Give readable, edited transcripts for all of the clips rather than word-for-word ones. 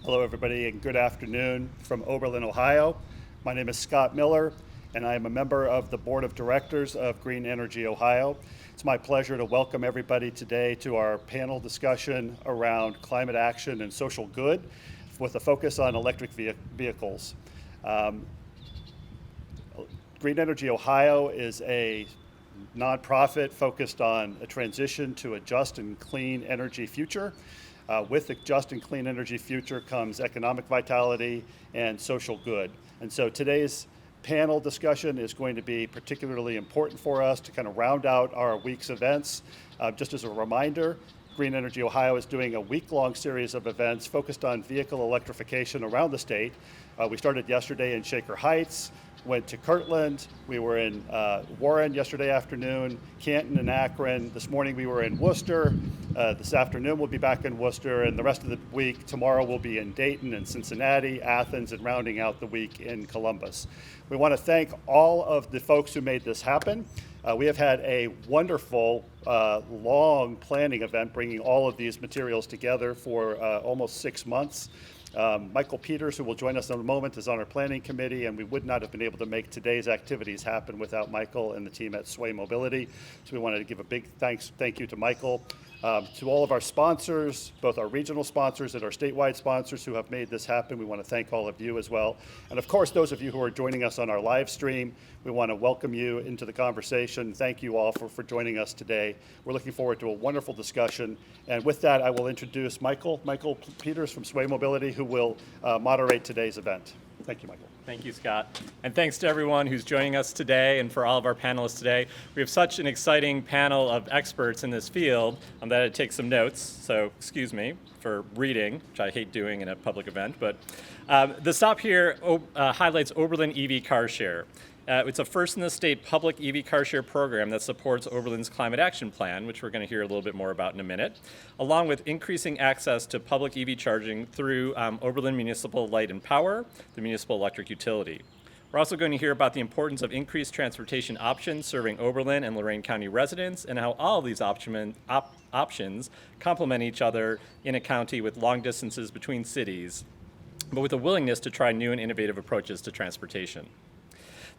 Hello, everybody, and good afternoon from Oberlin, Ohio. My name is Scott Miller, and I am a member of the Board of Directors of Green Energy Ohio. It's my pleasure to welcome everybody today to our panel discussion around climate action and social good with a focus on electric vehicles. Green Energy Ohio is a nonprofit focused on a transition to a just and clean energy future. With the just and clean energy future comes economic vitality and social good. And so today's panel discussion is going to be particularly important for us to kind of round out our week's events. Just as a reminder, Green Energy Ohio is doing a week-long series of events focused on vehicle electrification around the state. We started yesterday in Shaker Heights, went to Kirtland, we were in Warren yesterday afternoon, Canton and Akron. This morning we were in Worcester. This afternoon we'll be back in Worcester, and the rest of the week, tomorrow we'll be in Dayton and Cincinnati, Athens, and rounding out the week in Columbus. We want to thank all of the folks who made this happen. We have had a wonderful, long planning event bringing all of these materials together for almost 6 months. Michael Peters, who will join us in a moment, is on our planning committee, and we would not have been able to make today's activities happen without Michael and the team at Sway Mobility. So we wanted to give a big thank you to Michael. To all of our sponsors, both our regional sponsors and our statewide sponsors who have made this happen, we want to thank all of you as well. And of course, those of you who are joining us on our live stream, we want to welcome you into the conversation. Thank you all for joining us today. We're looking forward to a wonderful discussion. And with that, I will introduce Michael Peters from Sway Mobility, who will moderate today's event. Thank you, Michael. Thank you, Scott. And thanks to everyone who's joining us today and for all of our panelists today. We have such an exciting panel of experts in this field that I take some notes, so excuse me for reading, which I hate doing in a public event. But the stop here highlights Oberlin EV Car Share. It's a first-in-the-state public EV car share program that supports Oberlin's climate action plan, which we're going to hear a little bit more about in a minute, along with increasing access to public EV charging through Oberlin Municipal Light and Power, the municipal electric utility. We're also going to hear about the importance of increased transportation options serving Oberlin and Lorain County residents and how all of these options complement each other in a county with long distances between cities, but with a willingness to try new and innovative approaches to transportation.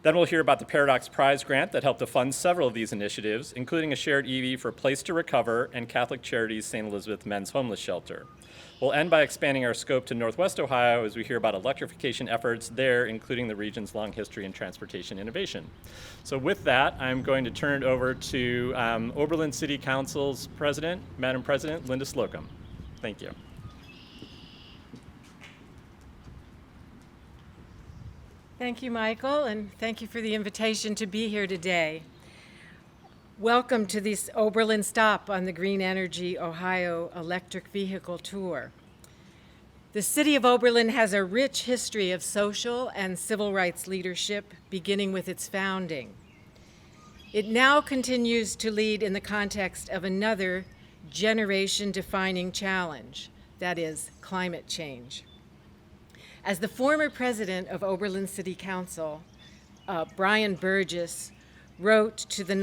Then we'll hear about the Paradox Prize grant that helped to fund several of these initiatives, including a shared EV for Place to Recover and Catholic Charities St. Elizabeth Men's Homeless Shelter. We'll end by expanding our scope to Northwest Ohio as we hear about electrification efforts there, including the region's long history in transportation innovation. So with that, I'm going to turn it over to Oberlin City Council's President, Madam President, Linda Slocum. Thank you. Thank you, Michael, and thank you for the invitation to be here today. Welcome to this Oberlin stop on the Green Energy Ohio Electric Vehicle Tour. The city of Oberlin has a rich history of social and civil rights leadership, beginning with its founding. It now continues to lead in the context of another generation-defining challenge, that is, climate change. As the former president of Oberlin City Council, Brian Burgess, wrote to the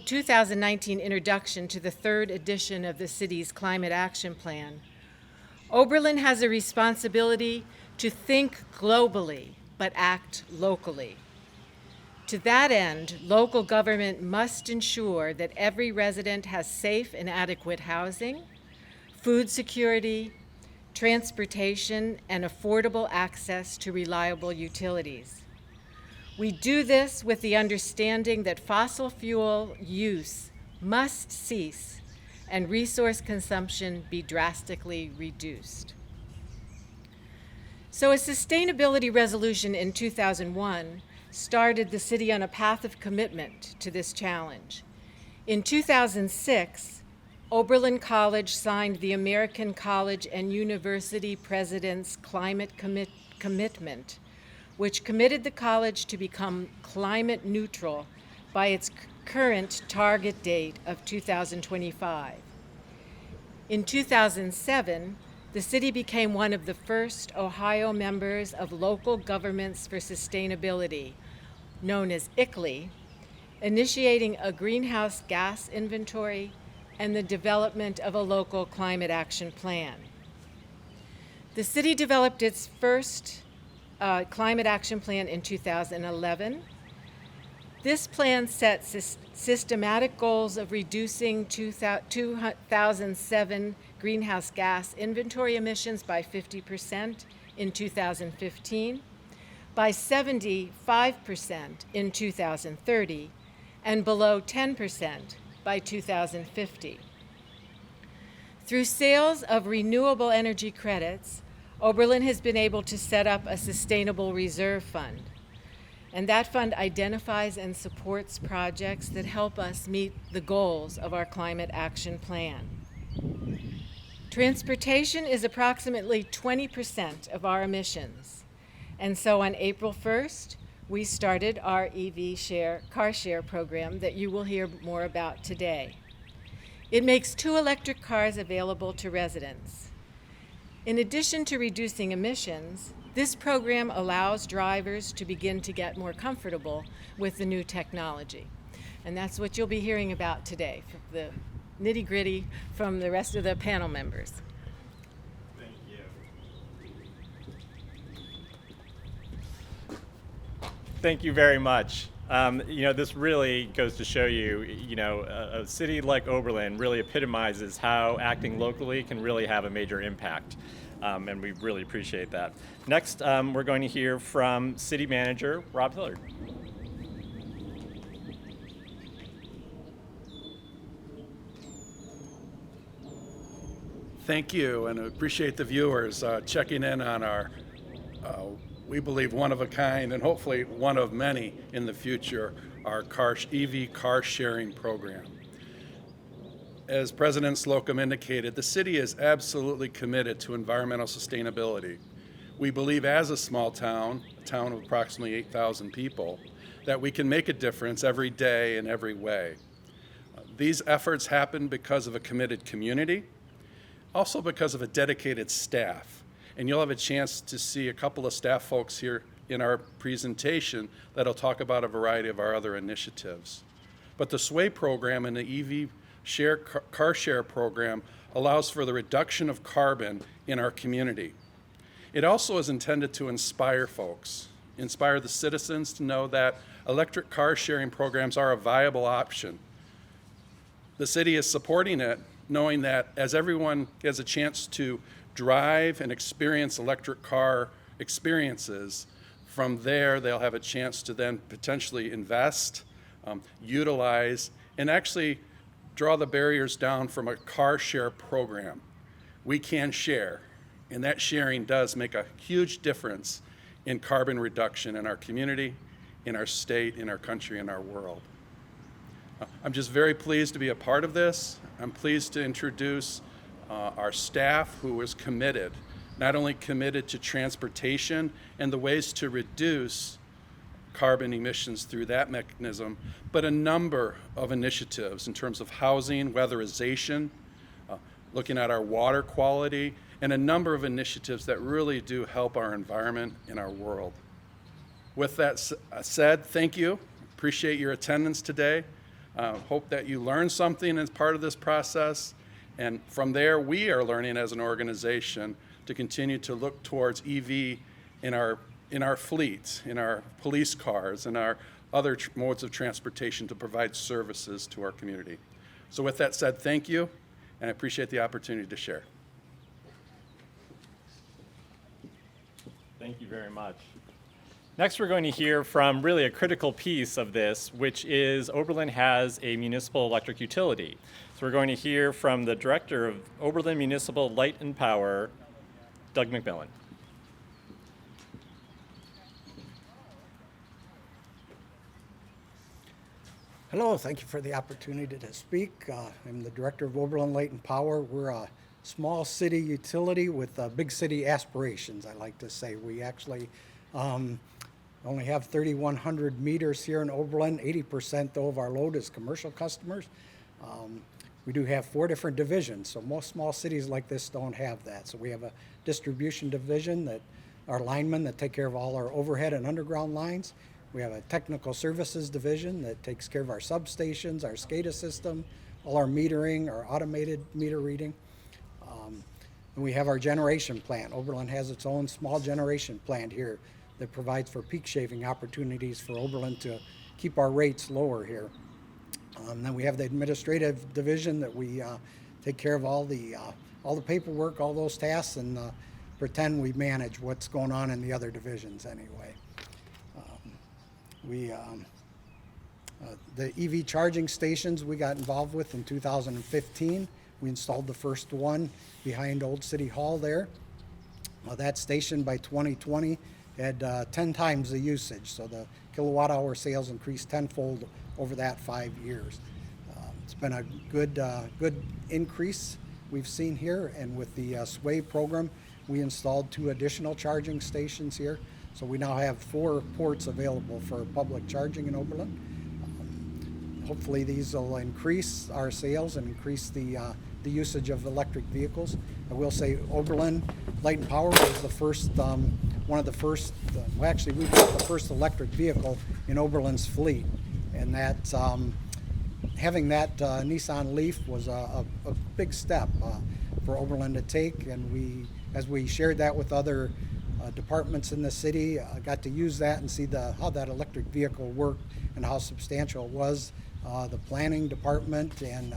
2019 introduction to the third edition of the city's Climate Action Plan, Oberlin has a responsibility to think globally but act locally. To that end, local government must ensure that every resident has safe and adequate housing, food security, transportation, and affordable access to reliable utilities. We do this with the understanding that fossil fuel use must cease and resource consumption be drastically reduced. So a sustainability resolution in 2001 started the city on a path of commitment to this challenge. In 2006, Oberlin College signed the American College and University President's Climate Commitment, which committed the college to become climate neutral by its current target date of 2025. In 2007, the city became one of the first Ohio members of Local Governments for Sustainability, known as ICLEI, initiating a greenhouse gas inventory and the development of a local climate action plan. The city developed its first climate action plan in 2011. This plan sets systematic goals of reducing 2007 greenhouse gas inventory emissions by 50% in 2015, by 75% in 2030, and below 10% by 2050. Through sales of renewable energy credits, Oberlin has been able to set up a sustainable reserve fund. And that fund identifies and supports projects that help us meet the goals of our climate action plan. Transportation is approximately 20% of our emissions. And so on April 1st, we started our car share program that you will hear more about today. It makes 2 electric cars available to residents. In addition to reducing emissions, this program allows drivers to begin to get more comfortable with the new technology. And that's what you'll be hearing about today, the nitty-gritty from the rest of the panel members. Thank you. Thank you very much. This really goes to show you, a city like Oberlin really epitomizes how acting locally can really have a major impact. And we really appreciate that. Next, we're going to hear from City Manager Rob Hillard. Thank you, and I appreciate the viewers checking in on our, we believe, one of a kind and hopefully one of many in the future, our EV car sharing program. As President Slocum indicated, the city is absolutely committed to environmental sustainability. We believe as a small town, a town of approximately 8,000 people, that we can make a difference every day in every way. These efforts happen because of a committed community, also because of a dedicated staff. And you'll have a chance to see a couple of staff folks here in our presentation that'll talk about a variety of our other initiatives. But the SWAY program and the EV car share program allows for the reduction of carbon in our community. It also is intended to inspire folks, inspire the citizens to know that electric car sharing programs are a viable option. The city is supporting it, knowing that as everyone gets a chance to drive and experience electric car experiences, from there they'll have a chance to then potentially invest, utilize, and actually draw the barriers down from a car share program. We can share, and that sharing does make a huge difference in carbon reduction in our community, in our state, in our country, in our world. I'm just very pleased to be a part of this. I'm pleased to introduce our staff who is committed, not only committed to transportation and the ways to reduce carbon emissions through that mechanism, but a number of initiatives in terms of housing, weatherization, looking at our water quality, and a number of initiatives that really do help our environment and our world. With that said, thank you. Appreciate your attendance today. Hope that you learned something as part of this process. And from there, we are learning as an organization to continue to look towards EV in our fleets, in our police cars, and our other modes of transportation to provide services to our community. So with that said, thank you, and I appreciate the opportunity to share. Thank you very much. Next, we're going to hear from really a critical piece of this, which is Oberlin has a municipal electric utility. So we're going to hear from the director of Oberlin Municipal Light and Power, Doug McMillan. Hello, thank you for the opportunity to speak. I'm the director of Oberlin Light and Power. We're a small city utility with big city aspirations, I like to say. We actually only have 3,100 meters here in Oberlin. 80% though of our load is commercial customers. We do have 4 different divisions, so most small cities like this don't have that. So we have a distribution division that our linemen that take care of all our overhead and underground lines. We have a technical services division that takes care of our substations, our SCADA system, all our metering, our automated meter reading. And we have our generation plant. Oberlin has its own small generation plant here that provides for peak shaving opportunities for Oberlin to keep our rates lower here. Then we have the administrative division that we take care of all the paperwork, all those tasks, and pretend we manage what's going on in the other divisions anyway. The EV charging stations we got involved with in 2015. We installed the first one behind Old City Hall there. That station by 2020 had 10 times the usage, so the kilowatt hour sales increased tenfold over that 5 years. It's been a good increase we've seen here, and with the SWAY program, we installed 2 additional charging stations here. So we now have 4 ports available for public charging in Oberlin. Hopefully these will increase our sales and increase the usage of electric vehicles. I will say Oberlin Light and Power was the first, one of the first, well actually we built the first electric vehicle in Oberlin's fleet. And that, having that Nissan Leaf was a big step for Oberlin to take, and as we shared that with other departments in the city, got to use that and see how that electric vehicle worked and how substantial it was. The planning department, and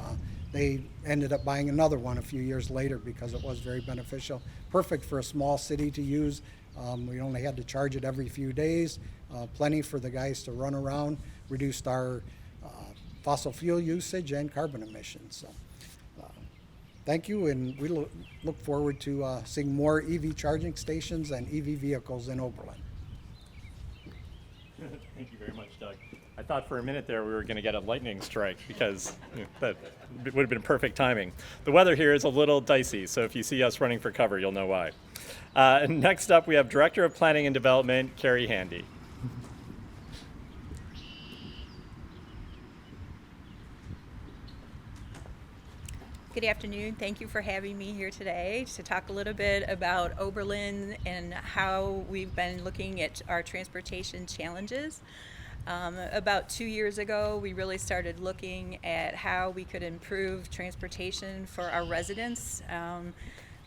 they ended up buying another one a few years later because it was very beneficial. Perfect for a small city to use. We only had to charge it every few days. Plenty for the guys to run around. Reduced our fossil fuel usage and carbon emissions. So, thank you, and we look forward to seeing more EV charging stations and EV vehicles in Oberlin. Thank you very much, Doug. I thought for a minute there we were going to get a lightning strike because that would have been perfect timing. The weather here is a little dicey, so if you see us running for cover, you'll know why. Next up, we have Director of Planning and Development, Carrie Handy. Good afternoon. Thank you for having me here today to talk a little bit about Oberlin and how we've been looking at our transportation challenges. About 2 years ago, we really started looking at how we could improve transportation for our residents.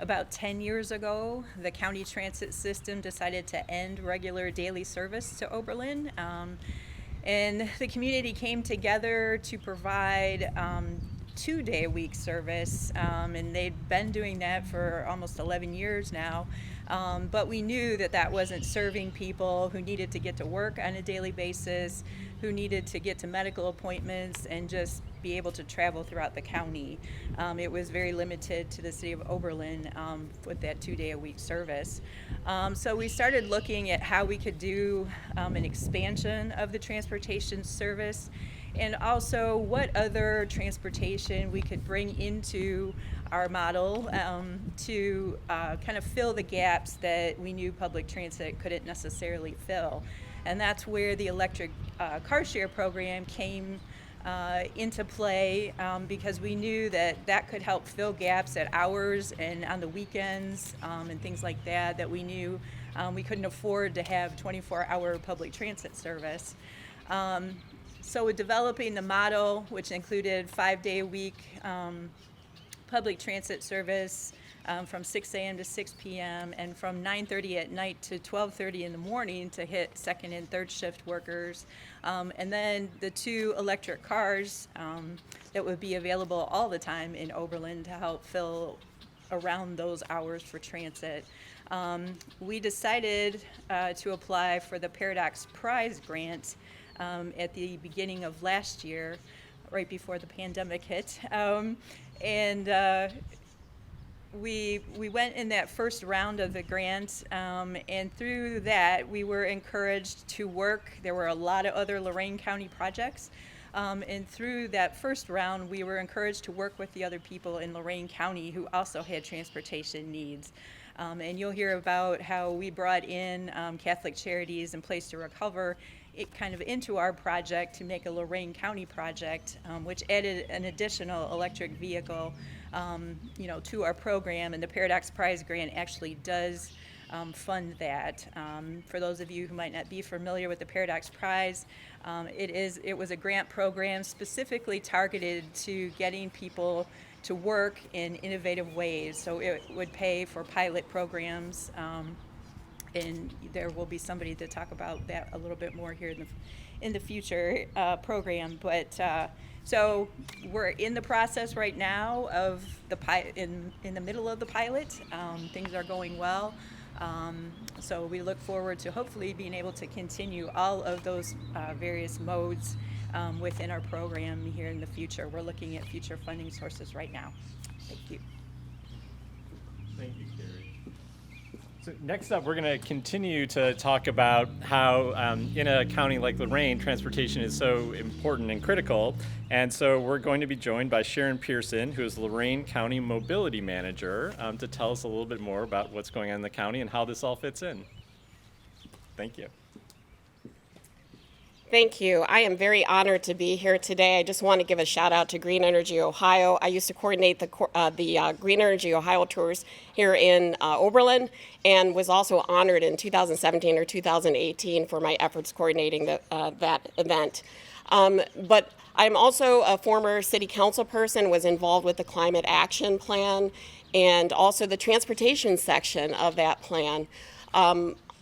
About 10 years ago, the county transit system decided to end regular daily service to Oberlin. And the community came together to provide 2-day-a-week service, and they'd been doing that for almost 11 years now. But we knew that that wasn't serving people who needed to get to work on a daily basis, who needed to get to medical appointments and just be able to travel throughout the county. It was very limited to the city of Oberlin with that 2-day-a-week service. So we started looking at how we could do an expansion of the transportation service, and also what other transportation we could bring into our model to kind of fill the gaps that we knew public transit couldn't necessarily fill. And that's where the electric car share program came into play, because we knew that that could help fill gaps at hours and on the weekends and things like that, that we knew we couldn't afford to have 24-hour public transit service. So with developing the model, which included 5-day-a-week public transit service from 6 a.m. to 6 p.m. and from 9:30 at night to 12:30 in the morning to hit second and third shift workers, and then the 2 electric cars that would be available all the time in Oberlin to help fill around those hours for transit. We decided to apply for the Paradox Prize grant at the beginning of last year, right before the pandemic hit. We went in that first round of the grant, and through that we were encouraged to work. There were a lot of other Lorain County projects, and through that first round we were encouraged to work with the other people in Lorain County who also had transportation needs. And you'll hear about how we brought in Catholic Charities and Place to Recover kind of into our project to make a Lorain County project, which added an additional electric vehicle to our program, and the Paradox Prize grant actually does fund that. For those of you who might not be familiar with the Paradox Prize, it was a grant program specifically targeted to getting people to work in innovative ways. So it would pay for pilot programs, and there will be somebody to talk about that a little bit more here in the future program. But so we're in the process right now of in the middle of the pilot. Things are going well. So we look forward to hopefully being able to continue all of those various modes within our program here in the future. We're looking at future funding sources right now. Thank you. Thank you, Carrie. So next up, we're going to continue to talk about how in a county like Lorain, transportation is so important and critical. And so we're going to be joined by Sharon Pearson, who is Lorain County Mobility Manager, to tell us a little bit more about what's going on in the county and how this all fits in. Thank you. Thank you. I am very honored to be here today. I just want to give a shout out to Green Energy Ohio. I used to coordinate the Green Energy Ohio tours here in Oberlin, and was also honored in 2017 or 2018 for my efforts coordinating that event. But I'm also a former city council person, was involved with the Climate Action Plan and also the transportation section of that plan.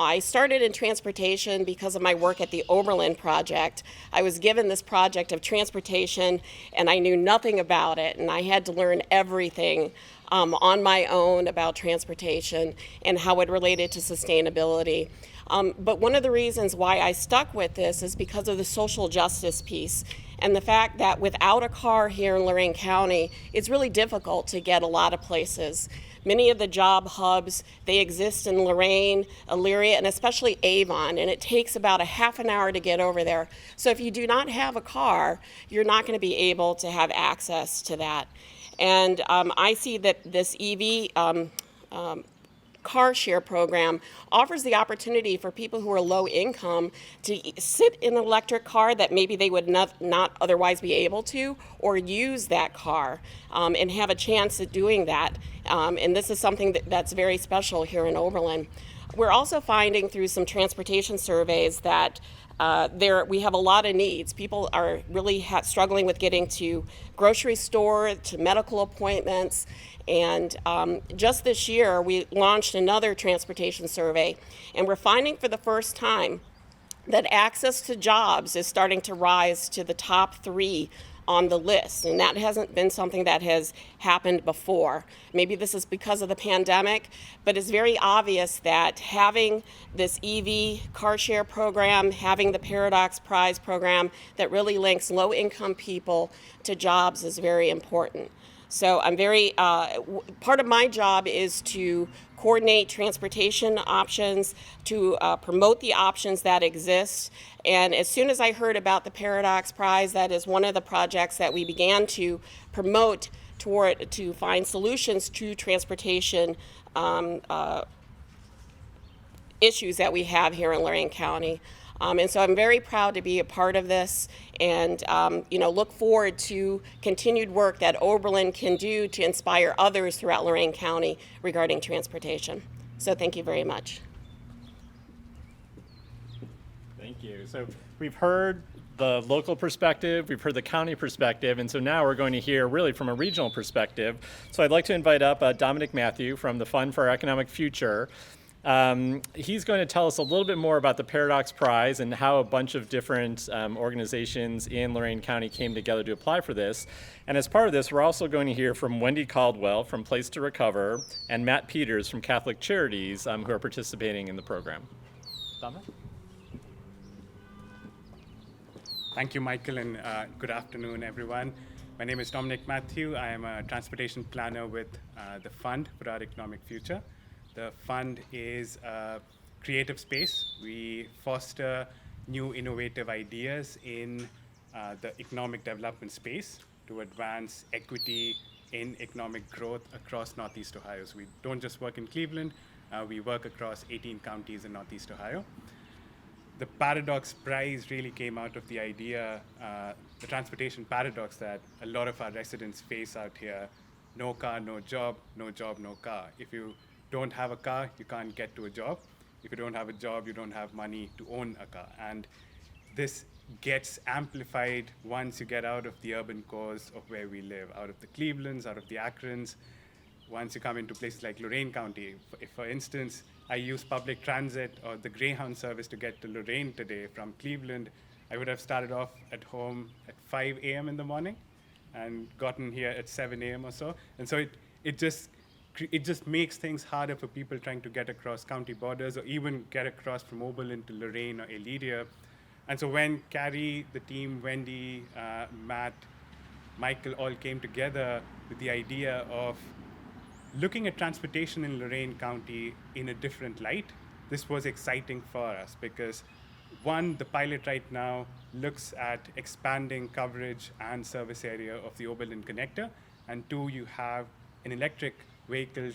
I started in transportation because of my work at the Oberlin project. I was given this project of transportation and I knew nothing about it, and I had to learn everything on my own about transportation and how it related to sustainability. But one of the reasons why I stuck with this is because of the social justice piece and the fact that without a car here in Lorain County, it's really difficult to get a lot of places. Many of the job hubs, they exist in Lorain, Elyria, and especially Avon, and it takes about a half an hour to get over there. So if you do not have a car, you're not going to be able to have access to that. And I see that this EV car share program offers the opportunity for people who are low income to sit in an electric car that maybe they would not otherwise be able to, or use that car and have a chance at doing that. And this is something that's very special here in Oberlin. We're also finding through some transportation surveys that we have a lot of needs. People are really struggling with getting to grocery store, to medical appointments, and just this year we launched another transportation survey, and we're finding for the first time that access to jobs is starting to rise to the top 3 on the list, and that hasn't been something that has happened before. Maybe this is because of the pandemic, but it's very obvious that having this EV car share program, having the Paradox Prize program that really links low-income people to jobs is very important. So I'm very, part of my job is to coordinate transportation options, to promote the options that exist. And as soon as I heard about the Paradox Prize, that is one of the projects that we began to promote to find solutions to transportation issues that we have here in Lorain County. And so I'm very proud to be a part of this, and look forward to continued work that Oberlin can do to inspire others throughout Lorain County regarding transportation. So thank you very much. Thank you. So we've heard the local perspective, we've heard the county perspective, and so now we're going to hear really from a regional perspective. So I'd like to invite up Dominic Matthew from the Fund for Our Economic Future. He's going to tell us a little bit more about the Paradox Prize and how a bunch of different organizations in Lorain County came together to apply for this. And as part of this, we're also going to hear from Wendy Caldwell from Place to Recover and Matt Peters from Catholic Charities who are participating in the program. Dominic? Thank you, Michael, and good afternoon, everyone. My name is Dominic Matthew. I am a transportation planner with the Fund for Our Economic Future. The fund is a creative space. We foster new innovative ideas in the economic development space to advance equity in economic growth across Northeast Ohio. So we don't just work in Cleveland, we work across 18 counties in Northeast Ohio. The Paradox Prize really came out of the idea, the transportation paradox that a lot of our residents face out here. No car, no job, no job, no car. If you don't have a car, you can't get to a job. If you don't have a job, you don't have money to own a car. And this gets amplified once you get out of the urban cores of where we live, out of the Clevelands, out of the Akrons. Once you come into places like Lorain County, if, for instance, I use public transit or the Greyhound service to get to Lorain today from Cleveland, I would have started off at home at 5 a.m. in the morning and gotten here at 7 a.m. or so. And so it just makes things harder for people trying to get across county borders or even get across from Oberlin to Lorain or Elyria. And so when Carrie, the team, Wendy, Matt, Michael all came together with the idea of looking at transportation in Lorain County in a different light, this was exciting for us because one, the pilot right now looks at expanding coverage and service area of the Oberlin connector, and two, you have an electric vehicle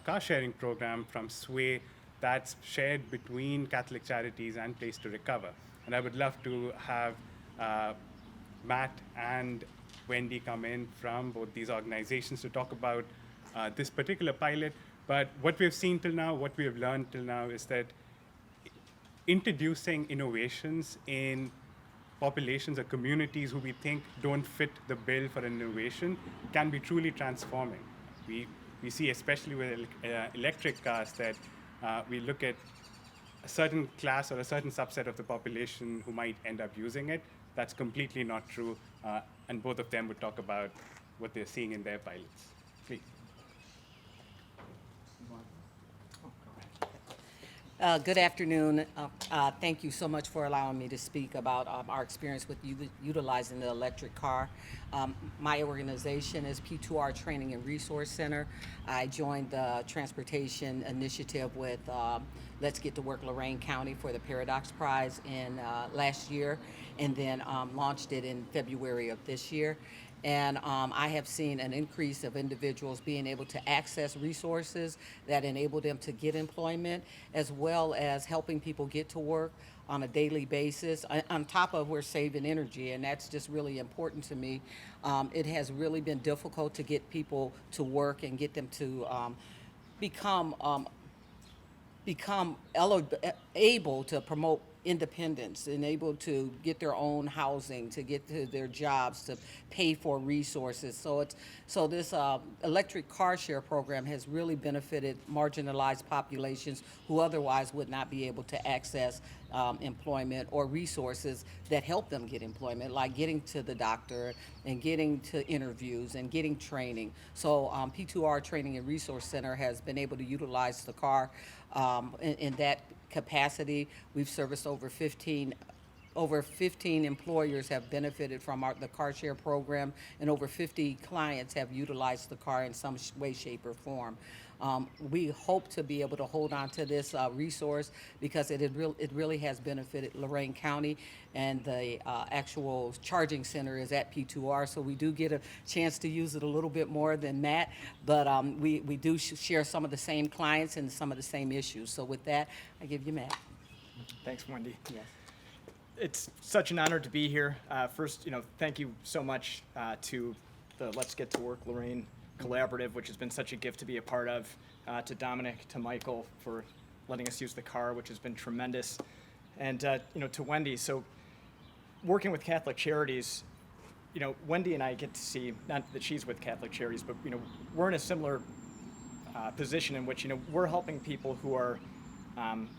car sharing program from Sway that's shared between Catholic Charities and Place to Recover. And I would love to have Matt and Wendy come in from both these organizations to talk about this particular pilot. But what we've seen till now, what we have learned till now is that introducing innovations in populations or communities who we think don't fit the bill for innovation can be truly transforming. We see, especially with electric cars, that we look at a certain class or a certain subset of the population who might end up using it. That's completely not true, and both of them would talk about what they're seeing in their pilots. Please. Good afternoon. Thank you so much for allowing me to speak about our experience with utilizing the electric car. My organization is P2R Training and Resource Center. I joined the transportation initiative with Let's Get to Work Lorain County for the Paradox Prize in last year, and then launched it in February of this year. And I have seen an increase of individuals being able to access resources that enable them to get employment, as well as helping people get to work on a daily basis. On top of we're saving energy, and that's just really important to me. It has really been difficult to get people to work and get them to become able to promote independence and able to get their own housing, to get to their jobs, to pay for resources. So this electric car share program has really benefited marginalized populations who otherwise would not be able to access employment or resources that help them get employment, like getting to the doctor and getting to interviews and getting training. So P2R Training and Resource Center has been able to utilize the car in that capacity. We've serviced over 15 employers have benefited from the car share program, and over 50 clients have utilized the car in some way, shape, or form. We hope to be able to hold on to this resource because it really has benefited Lorain County, and the actual charging center is at P2R, so we do get a chance to use it a little bit more than that, but we do share some of the same clients and some of the same issues. So with that, I give you Matt. Thanks, Wendy. Yes. It's such an honor to be here. First, thank you so much to the Let's Get to Work Lorain Collaborative, which has been such a gift to be a part of, to Dominic, to Michael for letting us use the car, which has been tremendous, and to Wendy. So, working with Catholic Charities, Wendy and I get to see, not that she's with Catholic Charities, but we're in a similar position in which we're helping people who are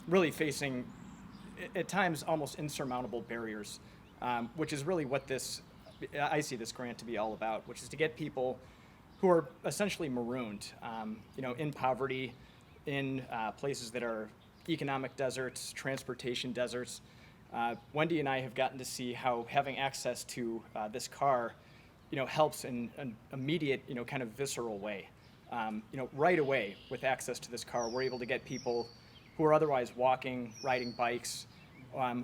really facing, at times, almost insurmountable barriers, which is really what I see this grant to be all about, which is to get people who are essentially marooned, in poverty, in places that are economic deserts, transportation deserts. Wendy and I have gotten to see how having access to this car, helps in an immediate, kind of visceral way. Right away with access to this car, we're able to get people who are otherwise walking, riding bikes,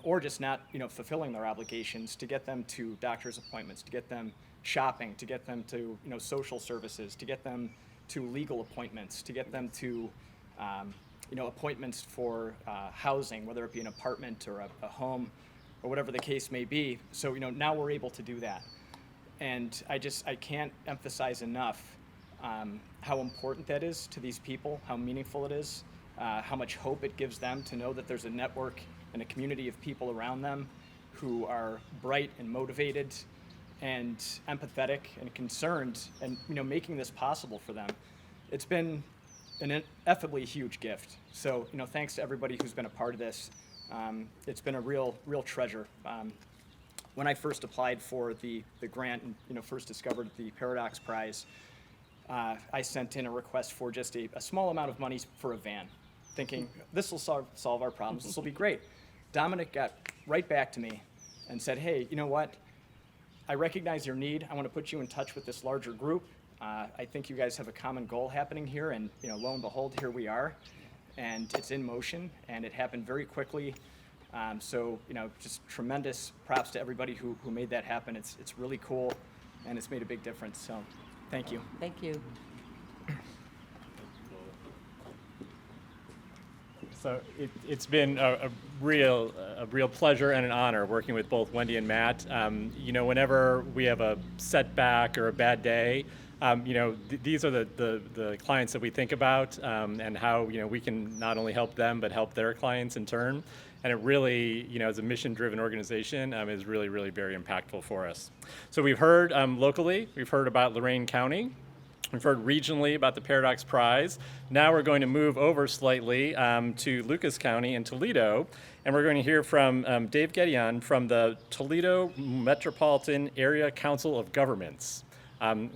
or just not, fulfilling their obligations, to get them to doctor's appointments, to get them shopping, to get them to, social services, to get them to legal appointments, to get them to, appointments for housing, whether it be an apartment or a home or whatever the case may be. So, now we're able to do that. And I can't emphasize enough how important that is to these people, how meaningful it is, how much hope it gives them to know that there's a network and a community of people around them who are bright and motivated and empathetic and concerned, and making this possible for them. It's been an ineffably huge gift. So thanks to everybody who's been a part of this. It's been a real treasure. When I first applied for the grant and first discovered the Paradox Prize, I sent in a request for just a small amount of money for a van, thinking this will solve our problems. This will be great. Dominic got right back to me and said, hey, you know what? I recognize your need. I want to put you in touch with this larger group. I think you guys have a common goal happening here, and lo and behold, here we are, and it's in motion, and it happened very quickly. So just tremendous props to everybody who made that happen. It's really cool, and it's made a big difference. So, thank you. Thank you. So it's been a real pleasure and an honor working with both Wendy and Matt. Whenever we have a setback or a bad day, these are the clients that we think about, and how we can not only help them but help their clients in turn. And it really, as a mission-driven organization, is really, really very impactful for us. So we've heard locally, we've heard about Lorain County. We've heard regionally about the Paradox Prize. Now we're going to move over slightly to Lucas County in Toledo, and we're going to hear from Dave Gedeon from the Toledo Metropolitan Area Council of Governments,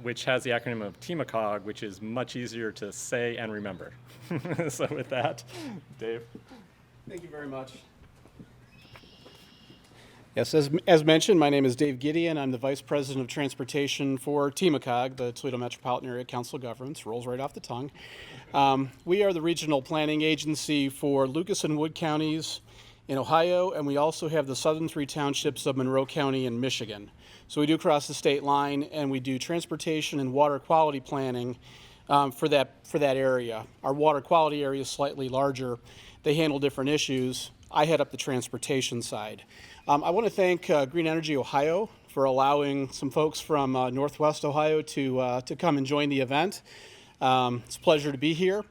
which has the acronym of TMACOG, which is much easier to say and remember. So with that, Dave. Thank you very much. Yes, as mentioned, my name is Dave Gideon. I'm the Vice President of Transportation for TMACOG, the Toledo Metropolitan Area Council of Governments. Rolls right off the tongue. We are the regional planning agency for Lucas and Wood counties in Ohio, and we also have the southern 3 townships of Monroe County in Michigan. So we do cross the state line, and we do transportation and water quality planning for that area. Our water quality area is slightly larger. They handle different issues. I head up the transportation side. I want to thank Green Energy Ohio for allowing some folks from Northwest Ohio to come and join the event. It's a pleasure to be here.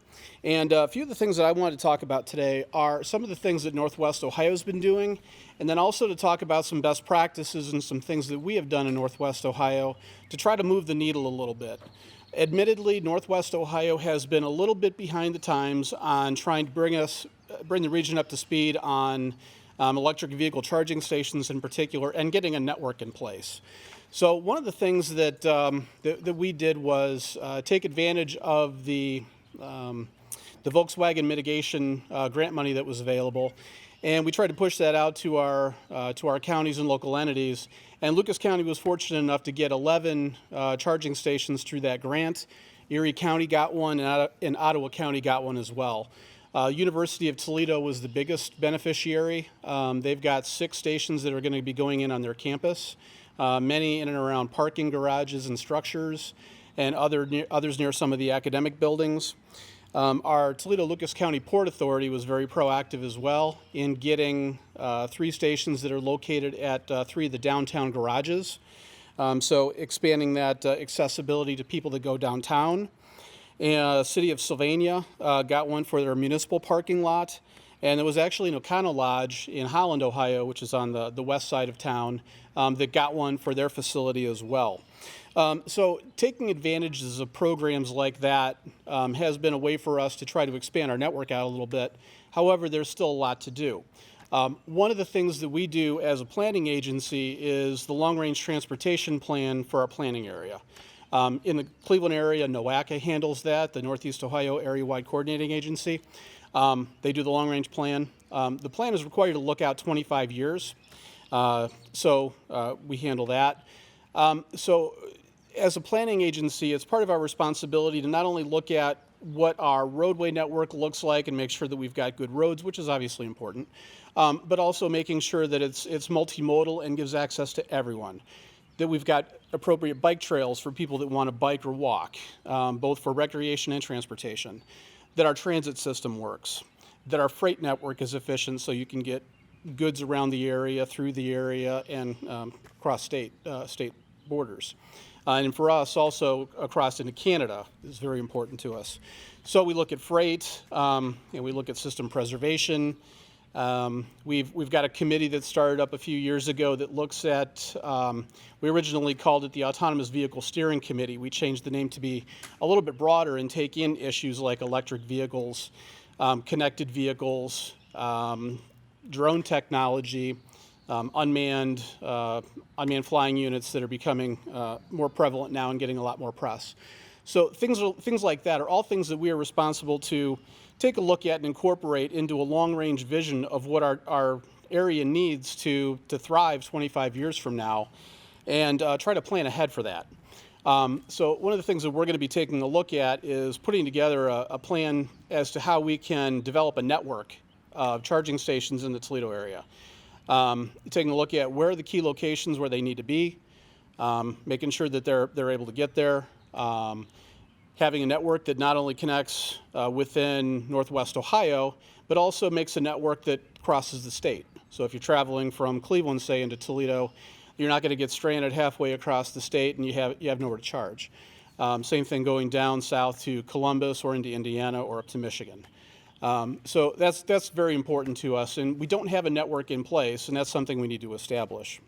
And a few of the things that I wanted to talk about today are some of the things that Northwest Ohio's been doing, and then also to talk about some best practices and some things that we have done in Northwest Ohio to try to move the needle a little bit. Admittedly, Northwest Ohio has been a little bit behind the times on trying to bring the region up to speed on electric vehicle charging stations in particular, and getting a network in place. So one of the things that we did was take advantage of the Volkswagen mitigation grant money that was available, and we tried to push that out to our counties and local entities. And Lucas County was fortunate enough to get 11 charging stations through that grant. Erie County got one, and Ottawa County got one as well. University of Toledo was the biggest beneficiary. They've got 6 stations that are going to be going in on their campus, many in and around parking garages and structures, and others near some of the academic buildings. Our Toledo-Lucas County Port Authority was very proactive as well in getting 3 stations that are located at 3 of the downtown garages. So expanding that accessibility to people that go downtown. City of Sylvania got one for their municipal parking lot, and there was actually an O'Connell Lodge in Holland, Ohio, which is on the west side of town, that got one for their facility as well. So taking advantages of programs like that has been a way for us to try to expand our network out a little bit. However, there's still a lot to do. One of the things that we do as a planning agency is the long-range transportation plan for our planning area. In the Cleveland area, NOACA handles that, the Northeast Ohio Area-Wide Coordinating Agency. They do the long-range plan. The plan is required to look out 25 years, so we handle that. So as a planning agency, it's part of our responsibility to not only look at what our roadway network looks like and make sure that we've got good roads, which is obviously important, but also making sure that it's multimodal and gives access to everyone. That we've got appropriate bike trails for people that want to bike or walk, both for recreation and transportation. That our transit system works. That our freight network is efficient so you can get goods around the area, through the area, and across state borders. And for us, also across into Canada is very important to us. So we look at freight, and we look at system preservation, We've got a committee that started up a few years ago that looks at, we originally called it the Autonomous Vehicle Steering Committee. We changed the name to be a little bit broader and take in issues like electric vehicles, connected vehicles, drone technology, unmanned flying units that are becoming more prevalent now and getting a lot more press. So things like that are all things that we are responsible to take a look at and incorporate into a long-range vision of what our area needs to thrive 25 years from now, and try to plan ahead for that. So one of the things that we're going to be taking a look at is putting together a plan as to how we can develop a network of charging stations in the Toledo area. Taking a look at where are the key locations where they need to be, making sure that they're able to get there, having a network that not only connects within Northwest Ohio, but also makes a network that crosses the state. So if you're traveling from Cleveland, say, into Toledo, you're not going to get stranded halfway across the state and you have nowhere to charge. Same thing going down south to Columbus or into Indiana or up to Michigan. So that's very important to us, and we don't have a network in place, and that's something we need to establish.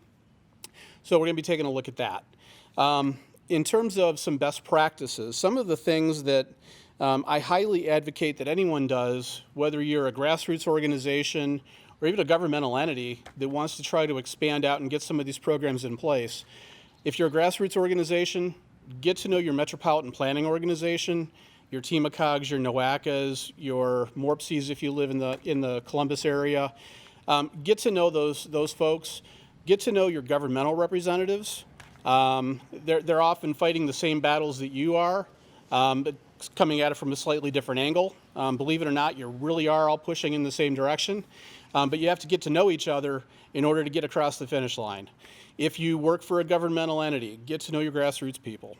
So we're going to be taking a look at that. In terms of some best practices, some of the things that I highly advocate that anyone does, whether you're a grassroots organization or even a governmental entity that wants to try to expand out and get some of these programs in place. If you're a grassroots organization, get to know your metropolitan planning organization, your TMACOGs, your NOACAs, your MORPCs if you live in the Columbus area. Get to know those folks. Get to know your governmental representatives. They're often fighting the same battles that you are, but coming at it from a slightly different angle. Believe it or not, you really are all pushing in the same direction, but you have to get to know each other in order to get across the finish line. If you work for a governmental entity, get to know your grassroots people.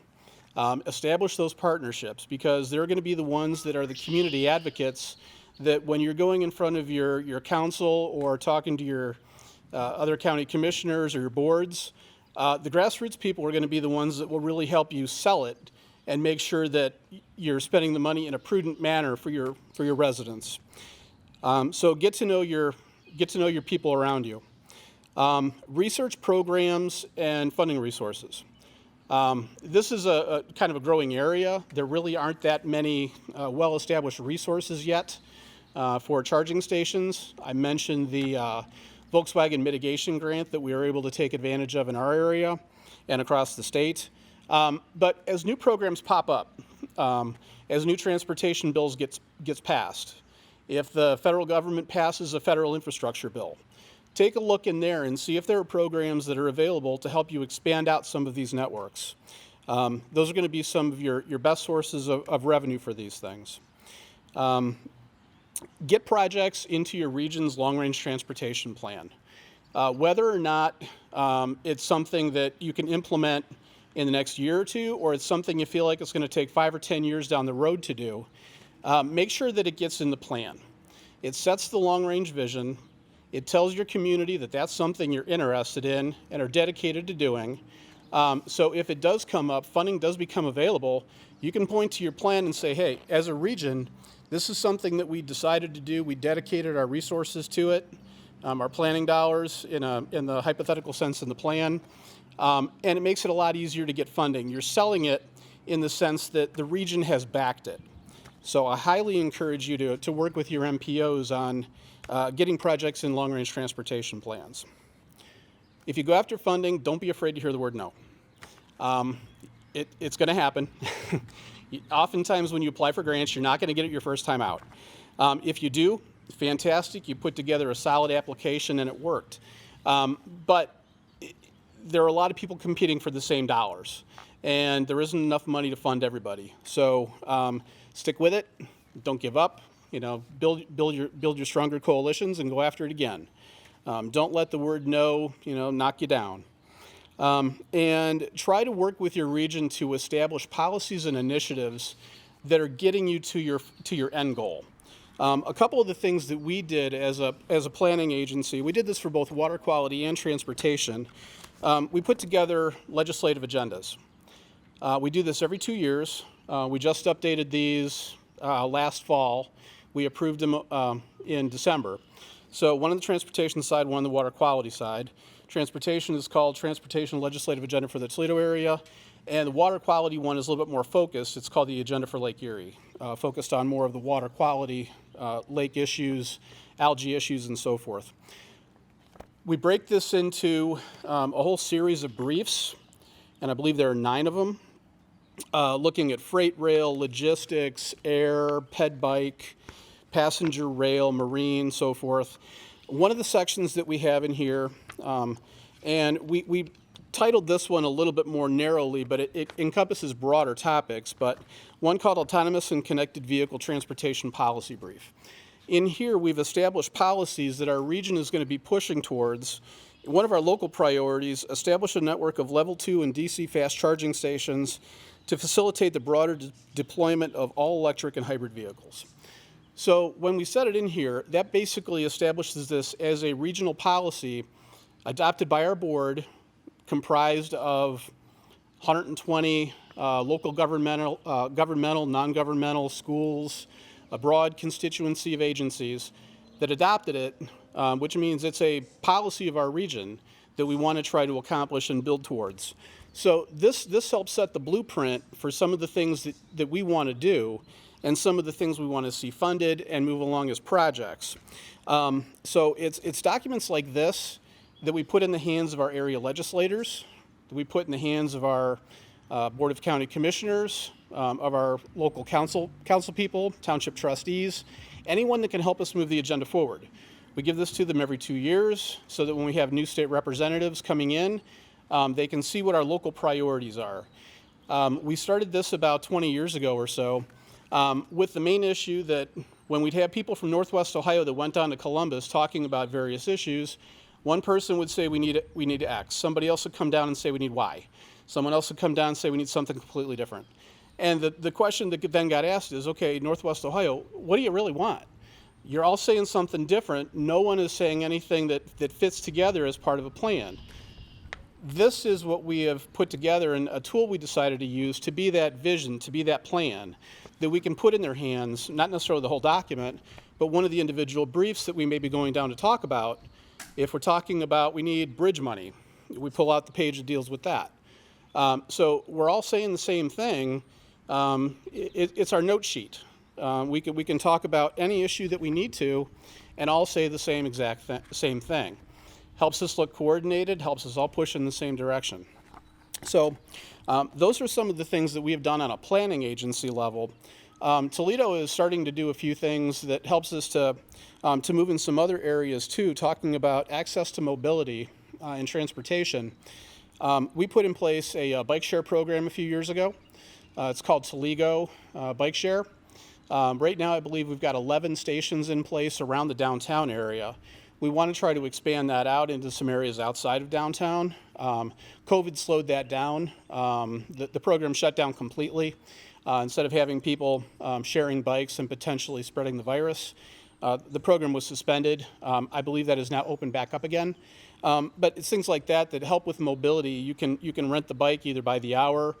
Establish those partnerships, because they're going to be the ones that are the community advocates that when you're going in front of your council or talking to your other county commissioners or your boards, the grassroots people are going to be the ones that will really help you sell it and make sure that you're spending the money in a prudent manner for your residents. So get to know your people around you. Research programs and funding resources. This is a kind of a growing area. There really aren't that many well-established resources yet for charging stations. I mentioned the Volkswagen mitigation grant that we were able to take advantage of in our area and across the state. But as new programs pop up, as new transportation bills gets passed, if the federal government passes a federal infrastructure bill, take a look in there and see if there are programs that are available to help you expand out some of these networks. Those are going to be some of your best sources of revenue for these things. Get projects into your region's long-range transportation plan. Whether or not it's something that you can implement in the next year or two, or it's something you feel like it's going to take 5 or 10 years down the road to do, make sure that it gets in the plan. It sets the long-range vision. It tells your community that that's something you're interested in and are dedicated to doing. So if it does come up, funding does become available, you can point to your plan and say, hey, as a region, this is something that we decided to do. We dedicated our resources to it, our planning dollars in the hypothetical sense in the plan, and it makes it a lot easier to get funding. You're selling it in the sense that the region has backed it. So I highly encourage you to work with your MPOs on getting projects in long-range transportation plans. If you go after funding, don't be afraid to hear the word no. It's going to happen. Oftentimes when you apply for grants, you're not going to get it your first time out. If you do, fantastic. You put together a solid application and it worked. But there are a lot of people competing for the same dollars, and there isn't enough money to fund everybody. So stick with it. Don't give up. Build your stronger coalitions and go after it again. Don't let the word no, knock you down. And try to work with your region to establish policies and initiatives that are getting you to your end goal. A couple of the things that we did as a planning agency, we did this for both water quality and transportation. We put together legislative agendas. We do this every 2 years. We just updated these last fall. We approved them in December. So one on the transportation side, one on the water quality side. Transportation is called Transportation Legislative Agenda for the Toledo area, and the water quality one is a little bit more focused. It's called the Agenda for Lake Erie, focused on more of the water quality, lake issues, algae issues, and so forth. We break this into a whole series of briefs, and I believe there are 9 of them, looking at freight rail, logistics, air, ped bike, passenger rail, marine, so forth. One of the sections that we have in here, and we titled this one a little bit more narrowly, but it encompasses broader topics, but one called Autonomous and Connected Vehicle Transportation Policy Brief. In here, we've established policies that our region is going to be pushing towards. One of our local priorities, establish a network of level 2 and DC fast charging stations to facilitate the broader deployment of all electric and hybrid vehicles. So when we set it in here, that basically establishes this as a regional policy adopted by our board, comprised of 120 local governmental, non-governmental schools, a broad constituency of agencies that adopted it, which means it's a policy of our region that we want to try to accomplish and build towards. So this helps set the blueprint for some of the things that we want to do and some of the things we want to see funded and move along as projects. So it's documents like this that we put in the hands of our area legislators, that we put in the hands of our Board of County Commissioners, of our local council people, township trustees, anyone that can help us move the agenda forward. We give this to them every 2 years so that when we have new state representatives coming in, they can see what our local priorities are. We started this about 20 years ago or so with the main issue that when we'd have people from Northwest Ohio that went down to Columbus talking about various issues, one person would say we need X. Somebody else would come down and say we need Y. Someone else would come down and say we need something completely different. And the question that then got asked is, okay, Northwest Ohio, what do you really want? You're all saying something different. No one is saying anything that fits together as part of a plan. This is what we have put together, and a tool we decided to use to be that vision, to be that plan that we can put in their hands, not necessarily the whole document, but one of the individual briefs that we may be going down to talk about. If we're talking about we need bridge money, we pull out the page that deals with that. So we're all saying the same thing. It's our note sheet. We can talk about any issue that we need to and all say the same exact same thing. Helps us look coordinated, helps us all push in the same direction. So those are some of the things that we have done on a planning agency level. Toledo is starting to do a few things that helps us to move in some other areas too, talking about access to mobility and transportation. We put in place a bike share program a few years ago. It's called Toledo Bike Share. Right now, I believe we've got 11 stations in place around the downtown area. We want to try to expand that out into some areas outside of downtown. COVID slowed that down. The program shut down completely. Instead of having people sharing bikes and potentially spreading the virus, the program was suspended. I believe that is now opened back up again. But it's things like that that help with mobility. You can rent the bike either by the hour,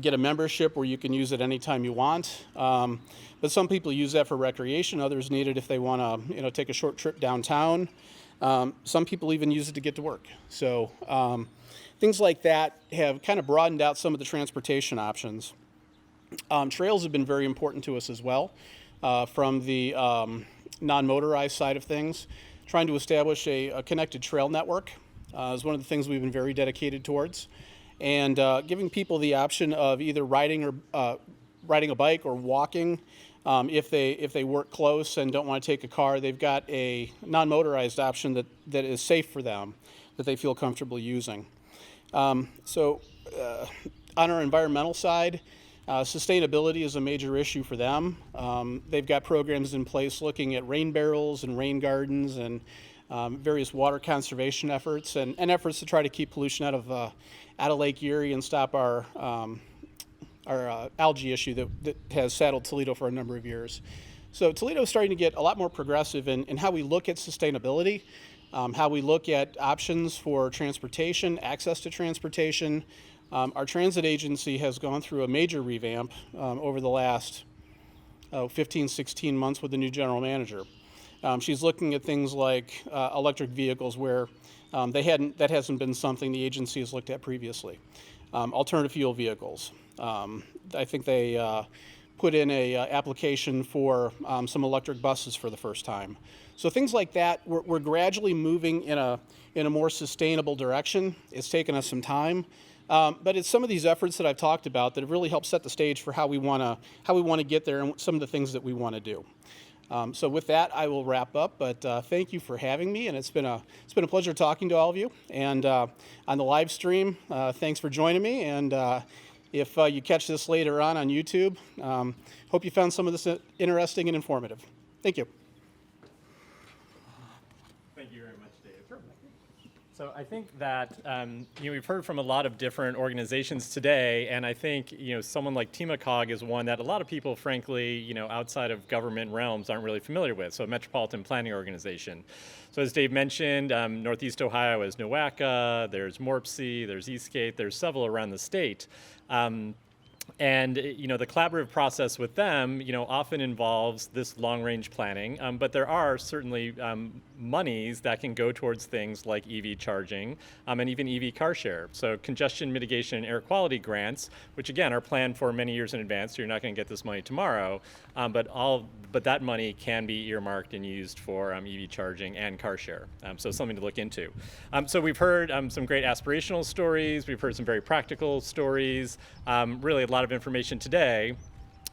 get a membership where you can use it anytime you want. But some people use that for recreation. Others need it if they want to, take a short trip downtown. Some people even use it to get to work. So things like that have kind of broadened out some of the transportation options. Trails have been very important to us as well, from the non-motorized side of things. Trying to establish a connected trail network is one of the things we've been very dedicated towards. And giving people the option of either riding a bike or walking. If they work close and don't want to take a car, they've got a non-motorized option that is safe for them, that they feel comfortable using. So on our environmental side, sustainability is a major issue for them. They've got programs in place looking at rain barrels and rain gardens and various water conservation efforts and efforts to try to keep pollution out of Lake Erie and stop our algae issue that has saddled Toledo for a number of years. So Toledo is starting to get a lot more progressive in how we look at sustainability, how we look at options for transportation, access to transportation. Our transit agency has gone through a major revamp over the last 15, 16 months with the new general manager. She's looking at things like electric vehicles where that hasn't been something the agency has looked at previously. Alternative fuel vehicles. I think they put in a application for some electric buses for the first time. So things like that, we're gradually moving in a more sustainable direction. It's taken us some time, but it's some of these efforts that I've talked about that have really helped set the stage for how we want to get there and some of the things that we want to do. So with that, I will wrap up. But thank you for having me, and it's been a pleasure talking to all of you. And on the live stream, thanks for joining me. And if you catch this later on YouTube, hope you found some of this interesting and informative. Thank you. Thank you very much, Dave. So I think that we've heard from a lot of different organizations today, and I think someone like TMACOG is one that a lot of people, frankly, outside of government realms aren't really familiar with. So a metropolitan planning organization. So as Dave mentioned, Northeast Ohio is NOACA, there's MORPC, there's Eastgate, there's several around the state. And the collaborative process with them, often involves this long-range planning, but there are certainly monies that can go towards things like EV charging and even EV car share. So congestion mitigation and air quality grants, which again are planned for many years in advance, so you're not going to get this money tomorrow, but that money can be earmarked and used for EV charging and car share. So something to look into. So we've heard some great aspirational stories. We've heard some very practical stories. Really a lot of information today.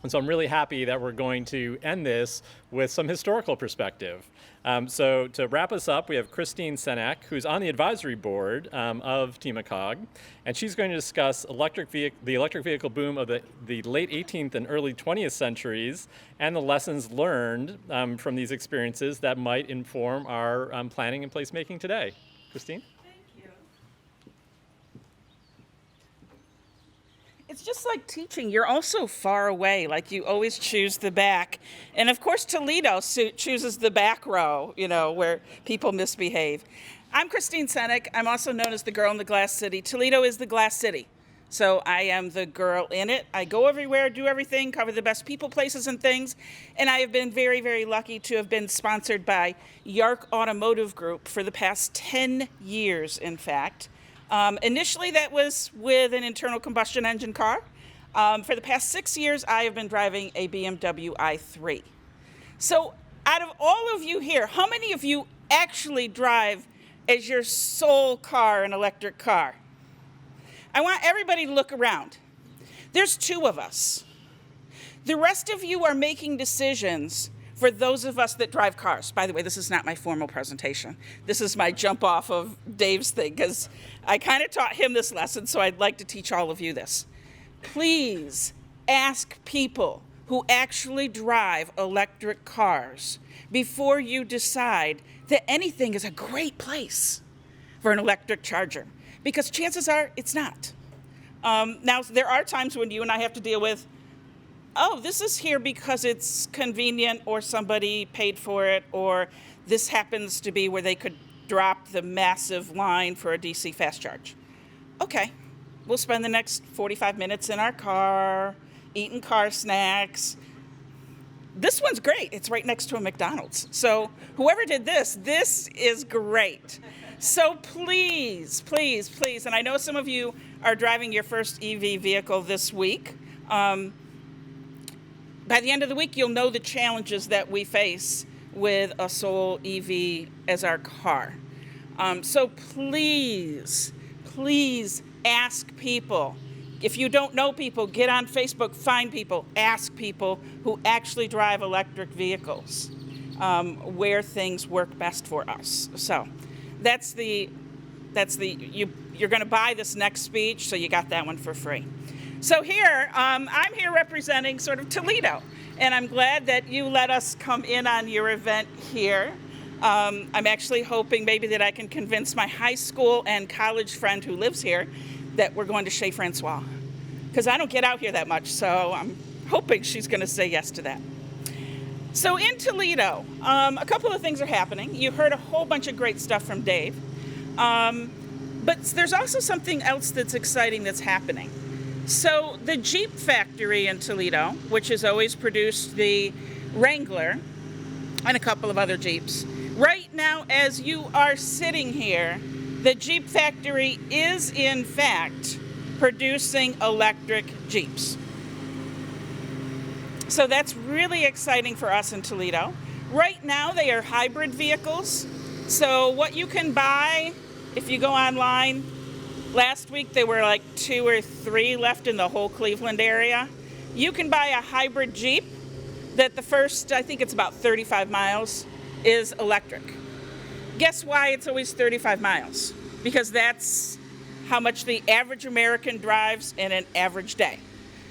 And so I'm really happy that we're going to end this with some historical perspective. So to wrap us up, we have Christine Senek, who's on the advisory board of TMACOG, and she's going to discuss the electric vehicle boom of the late 18th and early 20th centuries and the lessons learned from these experiences that might inform our planning and placemaking today. Christine? It's just like teaching. You're also far away, like you always choose the back. And of course, Toledo chooses the back row, where people misbehave. I'm Christine Senek. I'm also known as the girl in the glass city. Toledo is the glass city. So I am the girl in it. I go everywhere, do everything, cover the best people, places, and things. And I have been very, very lucky to have been sponsored by Yark Automotive Group for the past 10 years, in fact. Initially, that was with an internal combustion engine car. For the past 6 years, I have been driving a BMW i3. So out of all of you here, how many of you actually drive as your sole car an electric car? I want everybody to look around. There's 2 of us. The rest of you are making decisions for those of us that drive cars. By the way, this is not my formal presentation. This is my jump off of Dave's thing, because I kind of taught him this lesson, so I'd like to teach all of you this. Please ask people who actually drive electric cars before you decide that anything is a great place for an electric charger, because chances are it's not. Now, there are times when you and I have to deal with, oh, this is here because it's convenient, or somebody paid for it, or this happens to be where they could drop the massive line for a DC fast charge. Okay, we'll spend the next 45 minutes in our car, eating car snacks. This one's great. It's right next to a McDonald's. So whoever did this is great. So please, please, please, and I know some of you are driving your first EV vehicle this week. By the end of the week, you'll know the challenges that we face with a sole EV as our car. So please, please ask people. If you don't know people, get on Facebook, find people, ask people who actually drive electric vehicles where things work best for us. So you're going to buy this next speech, so you got that one for free. So here, I'm here representing sort of Toledo, and I'm glad that you let us come in on your event here. I'm actually hoping maybe that I can convince my high school and college friend who lives here that we're going to Chez Francois, because I don't get out here that much, so I'm hoping she's going to say yes to that. So in Toledo, a couple of things are happening. You heard a whole bunch of great stuff from Dave, but there's also something else that's exciting that's happening. So the Jeep factory in Toledo, which has always produced the Wrangler, and a couple of other Jeeps. Right now, as you are sitting here, the Jeep factory is in fact producing electric Jeeps. So that's really exciting for us in Toledo. Right now, they are hybrid vehicles. So what you can buy, if you go online, last week there were like 2 or 3 left in the whole Cleveland area. You can buy a hybrid Jeep that the first, I think it's about 35 miles, is electric. Guess why it's always 35 miles? Because that's how much the average American drives in an average day.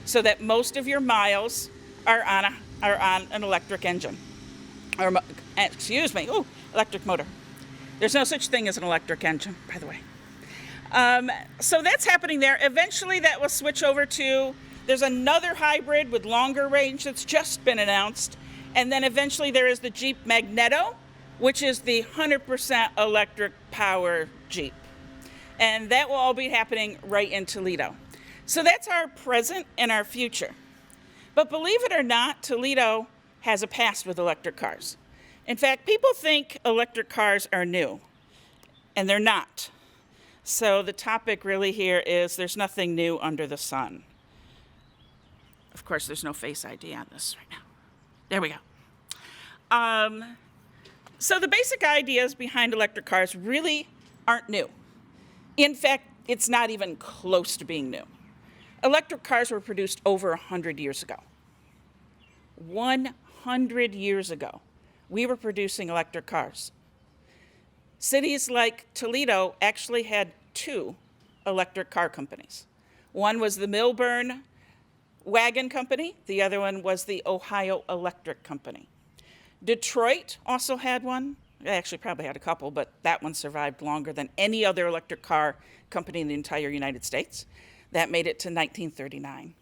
So that most of your miles are on an electric engine. Or, electric motor. There's no such thing as an electric engine, by the way. So that's happening there. Eventually that will switch over to, there's another hybrid with longer range that's just been announced. And then eventually there is the Jeep Magneto, which is the 100% electric power Jeep. And that will all be happening right in Toledo. So that's our present and our future. But believe it or not, Toledo has a past with electric cars. In fact, people think electric cars are new, and they're not. So the topic really here is there's nothing new under the sun. Of course, there's no Face ID on this right now. There we go. So the basic ideas behind electric cars really aren't new. In fact, it's not even close to being new. Electric cars were produced over 100 years ago. 100 years ago, we were producing electric cars. Cities like Toledo actually had 2 electric car companies. One was the Milburn Wagon Company. The other one was the Ohio Electric Company. Detroit also had one. They actually probably had a couple, but that one survived longer than any other electric car company in the entire United States. That made it to 1939.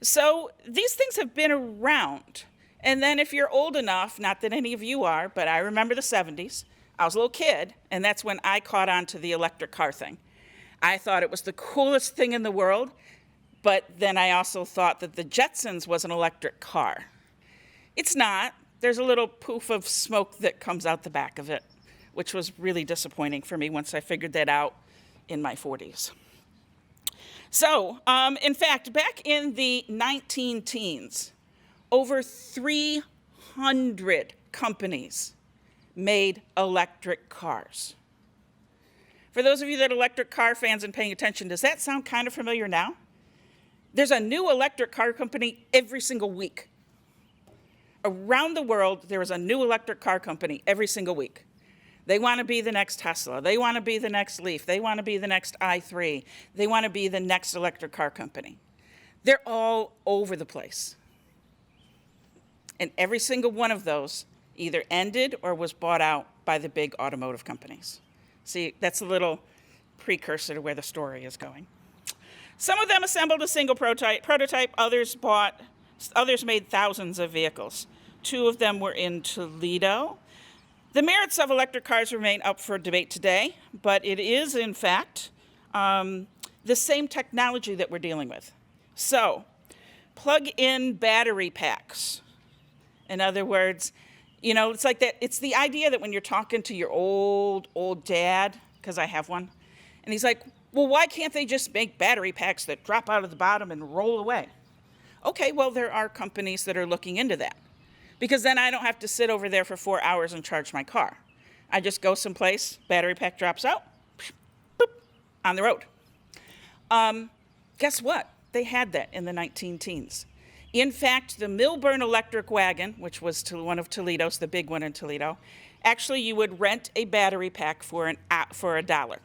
So these things have been around. And then if you're old enough, not that any of you are, but I remember the 70s, I was a little kid, and that's when I caught on to the electric car thing. I thought it was the coolest thing in the world, but then I also thought that the Jetsons was an electric car. It's not. There's a little poof of smoke that comes out the back of it, which was really disappointing for me once I figured that out in my 40s. So, in fact, back in the 19-teens, over 300 companies made electric cars. For those of you that are electric car fans and paying attention, does that sound kind of familiar now? There's a new electric car company every single week. Around the world, there is a new electric car company every single week. They want to be the next Tesla. They want to be the next Leaf. They want to be the next i3. They want to be the next electric car company. They're all over the place. And every single one of those either ended or was bought out by the big automotive companies. See, that's a little precursor to where the story is going. Some of them assembled a single prototype. Others made thousands of vehicles. 2 of them were in Toledo. The merits of electric cars remain up for debate today, but it is, in fact, the same technology that we're dealing with. So, plug-in battery packs. In other words, you know, it's like that. It's the idea that when you're talking to your old dad, because I have one, and he's like, well, why can't they just make battery packs that drop out of the bottom and roll away? Okay, well, there are companies that are looking into that. Because then I don't have to sit over there for 4 hours and charge my car. I just go someplace, battery pack drops out, boop, on the road. Guess what? They had that in the 19-teens. In fact, the Milburn Electric Wagon, which was one of Toledo's, the big one in Toledo, actually you would rent a battery pack for $1.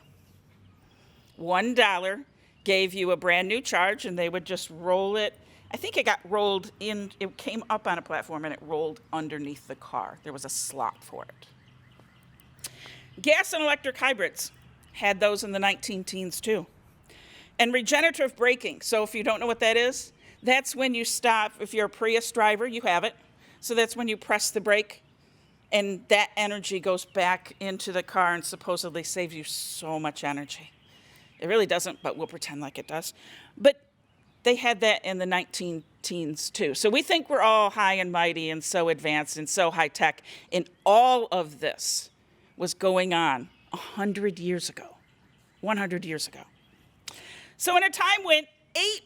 $1 gave you a brand new charge, and they would just roll it. I think it got rolled in, it came up on a platform and it rolled underneath the car. There was a slot for it. Gas and electric hybrids had those in the 19-teens too. And regenerative braking, so if you don't know what that is, that's when you stop, if you're a Prius driver, you have it. So that's when you press the brake and that energy goes back into the car and supposedly saves you so much energy. It really doesn't, but we'll pretend like it does. But they had that in the teens too. So we think we're all high and mighty and so advanced and so high tech. And all of this was going on 100 years ago, 100 years ago. So in a time when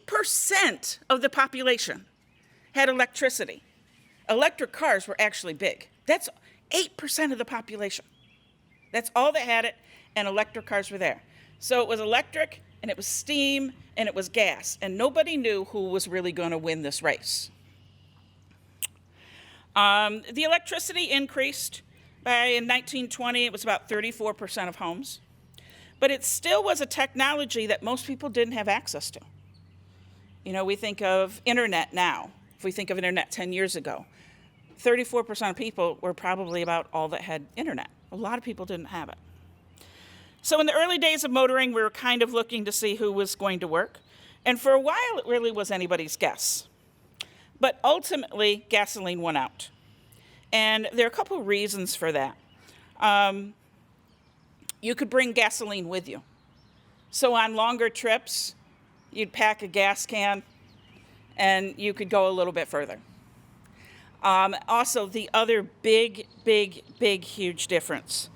8% of the population had electricity, electric cars were actually big. That's 8% of the population. That's all that had it, and electric cars were there. So it was electric, and it was steam, and it was gas, and nobody knew who was really going to win this race. The electricity increased. In 1920, it was about 34% of homes. But it still was a technology that most people didn't have access to. You know, we think of internet now. If we think of internet 10 years ago, 34% of people were probably about all that had internet. A lot of people didn't have it. So in the early days of motoring, we were kind of looking to see who was going to work. And for a while, it really was anybody's guess. But ultimately, gasoline won out. And there are a couple reasons for that. You could bring gasoline with you. So on longer trips, you'd pack a gas can, and you could go a little bit further. Also, the other big, huge difference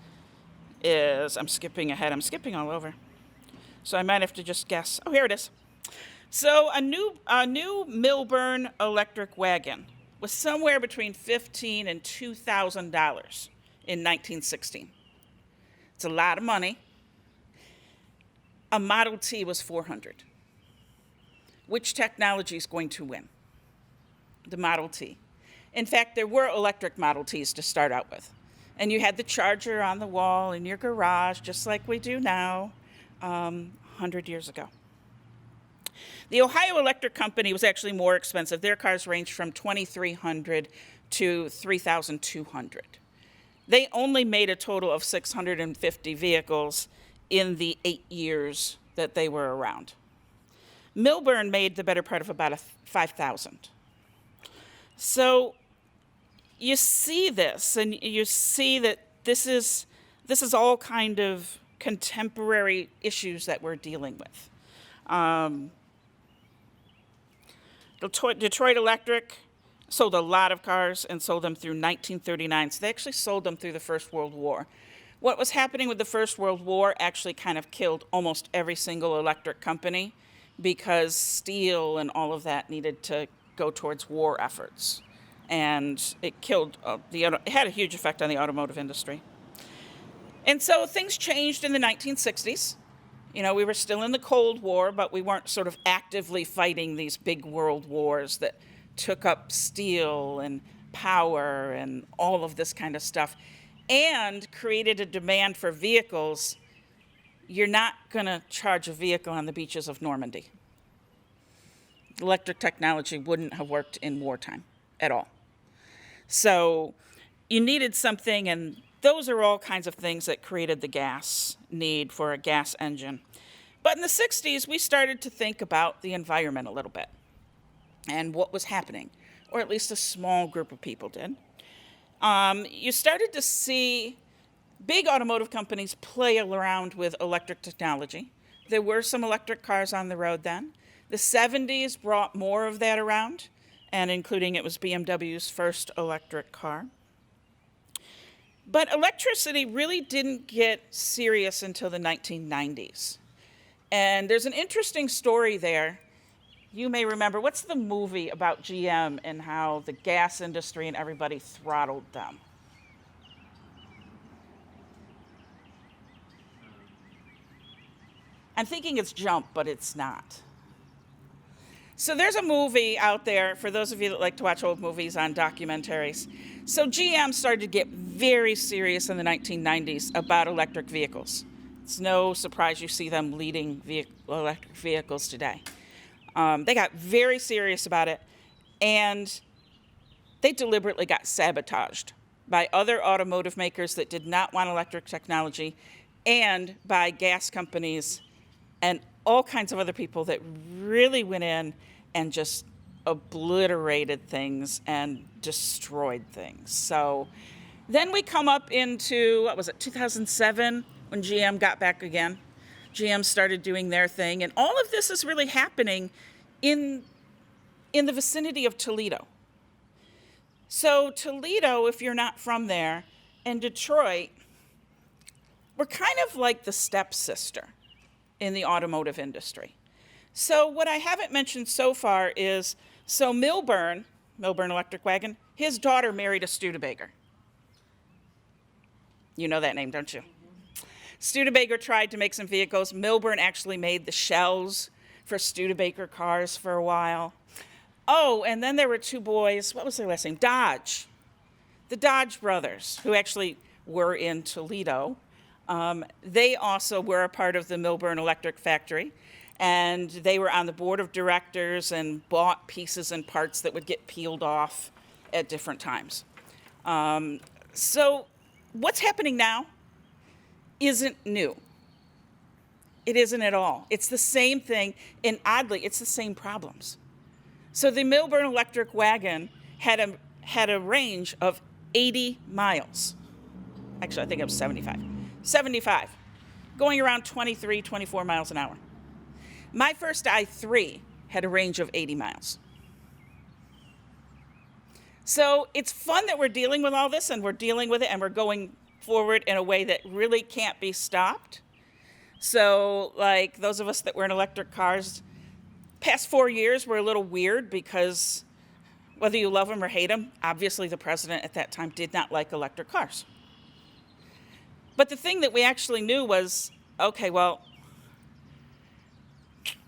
is, I'm skipping ahead, I'm skipping all over. So I might have to just guess. Oh, here it is. So a new Milburn electric wagon was somewhere between $1,500 and $2,000 in 1916. It's a lot of money. A Model T was $400. Which technology is going to win? The Model T. In fact, there were electric Model Ts to start out with. And you had the charger on the wall in your garage, just like we do now, 100 years ago. The Ohio Electric Company was actually more expensive. Their cars ranged from $2,300 to $3,200. They only made a total of 650 vehicles in the 8 years that they were around. Milburn made the better part of about 5,000. So you see this, and you see that this is all kind of contemporary issues that we're dealing with. Detroit Electric sold a lot of cars and sold them through 1939. So they actually sold them through the First World War. What was happening with the First World War actually kind of killed almost every single electric company because steel and all of that needed to go towards war efforts. And it killed, it had a huge effect on the automotive industry. And so things changed in the 1960s. You know, we were still in the Cold War, but we weren't sort of actively fighting these big world wars that took up steel and power and all of this kind of stuff and created a demand for vehicles. You're not going to charge a vehicle on the beaches of Normandy. Electric technology wouldn't have worked in wartime at all. So you needed something, and those are all kinds of things that created the gas need for a gas engine. But in the 60s, we started to think about the environment a little bit and what was happening, or at least a small group of people did. You started to see big automotive companies play around with electric technology. There were some electric cars on the road then. The 70s brought more of that around, and including it was BMW's first electric car. But electricity really didn't get serious until the 1990s. And there's an interesting story there. You may remember, what's the movie about GM and how the gas industry and everybody throttled them? I'm thinking it's Jump, but it's not. So there's a movie out there, for those of you that like to watch old movies on documentaries. So GM started to get very serious in the 1990s about electric vehicles. It's no surprise you see them leading electric vehicles today. They got very serious about it, and they deliberately got sabotaged by other automotive makers that did not want electric technology and by gas companies and all kinds of other people that really went in and just obliterated things and destroyed things. So then we come up into, 2007, when GM got back again. GM started doing their thing, and all of this is really happening in in the vicinity of Toledo. So Toledo, if you're not from there, and Detroit, we're kind of like the stepsister in the automotive industry. So what I haven't mentioned so far is, so Milburn Electric Wagon, his daughter married a Studebaker. You know that name, don't you? Studebaker tried to make some vehicles. Milburn actually made the shells for Studebaker cars for a while. Oh, and then there were two boys. What was their last name? Dodge. The Dodge brothers, who actually were in Toledo. They also were a part of the Milburn Electric Factory, and they were on the board of directors and bought pieces and parts that would get peeled off at different times. So what's happening now isn't new. It isn't at all. It's the same thing, and oddly, it's the same problems. So the Milburn Electric Wagon had a range of 80 miles. Actually, I think it was 75. 75, going around 23, 24 miles an hour. My first i3 had a range of 80 miles. So it's fun that we're dealing with all this, and we're dealing with it, and we're going forward in a way that really can't be stopped. So like those of us that were in electric cars, past 4 years were a little weird because whether you love them or hate them, obviously the president at that time did not like electric cars. But the thing that we actually knew was, okay, well,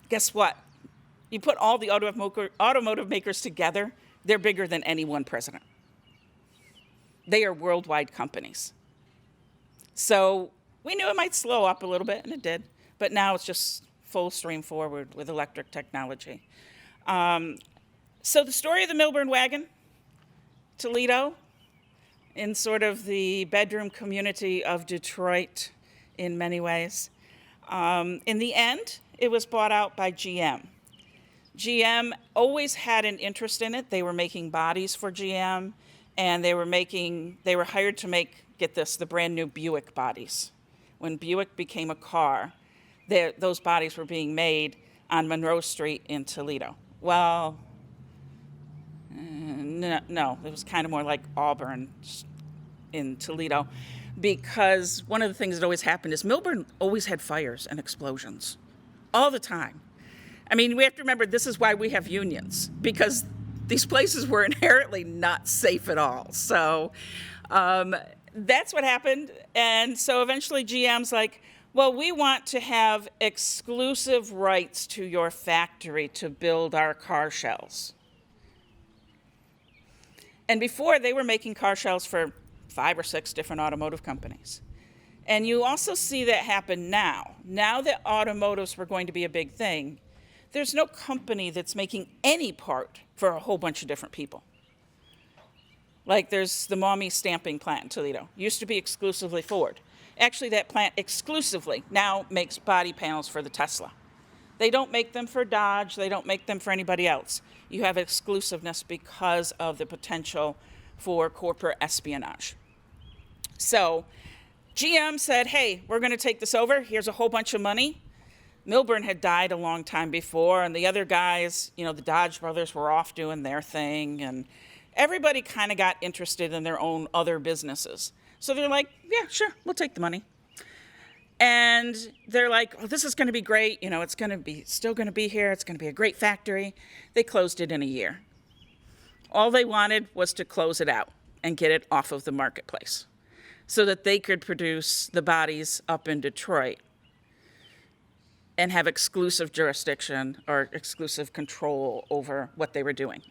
guess what? You put all the automotive makers together, they're bigger than any one president. They are worldwide companies. So we knew it might slow up a little bit, and it did. But now it's just full stream forward with electric technology. So the story of the Milburn Wagon, Toledo, in sort of the bedroom community of Detroit in many ways. In the end, it was bought out by GM. GM always had an interest in it. They were making bodies for GM, and they were hired to make, get this, the brand new Buick bodies. When Buick became a car, those bodies were being made on Monroe Street in Toledo. Well, no, it was kind of more like Auburn in Toledo, because one of the things that always happened is Milburn always had fires and explosions all the time. I mean, we have to remember this is why we have unions, because these places were inherently not safe at all. So that's what happened. And so eventually GM's like, well, we want to have exclusive rights to your factory to build our car shells. And before, they were making car shells for 5 or 6 different automotive companies. And you also see that happen now. Now that automotives were going to be a big thing, there's no company that's making any part for a whole bunch of different people. Like there's the Maumee stamping plant in Toledo. Used to be exclusively Ford. Actually, that plant exclusively now makes body panels for the Tesla. They don't make them for Dodge. They don't make them for anybody else. You have exclusiveness because of the potential for corporate espionage. So GM said, hey, we're going to take this over. Here's a whole bunch of money. Milburn had died a long time before, and the other guys, the Dodge brothers were off doing their thing, and everybody kind of got interested in their own other businesses. So they're like, yeah, sure, we'll take the money. And they're like, oh, this is going to be great. It's going to be still going to be here. It's going to be a great factory. They closed it in a year. All they wanted was to close it out and get it off of the marketplace so that they could produce the bodies up in Detroit and have exclusive jurisdiction or exclusive control over what they were doing.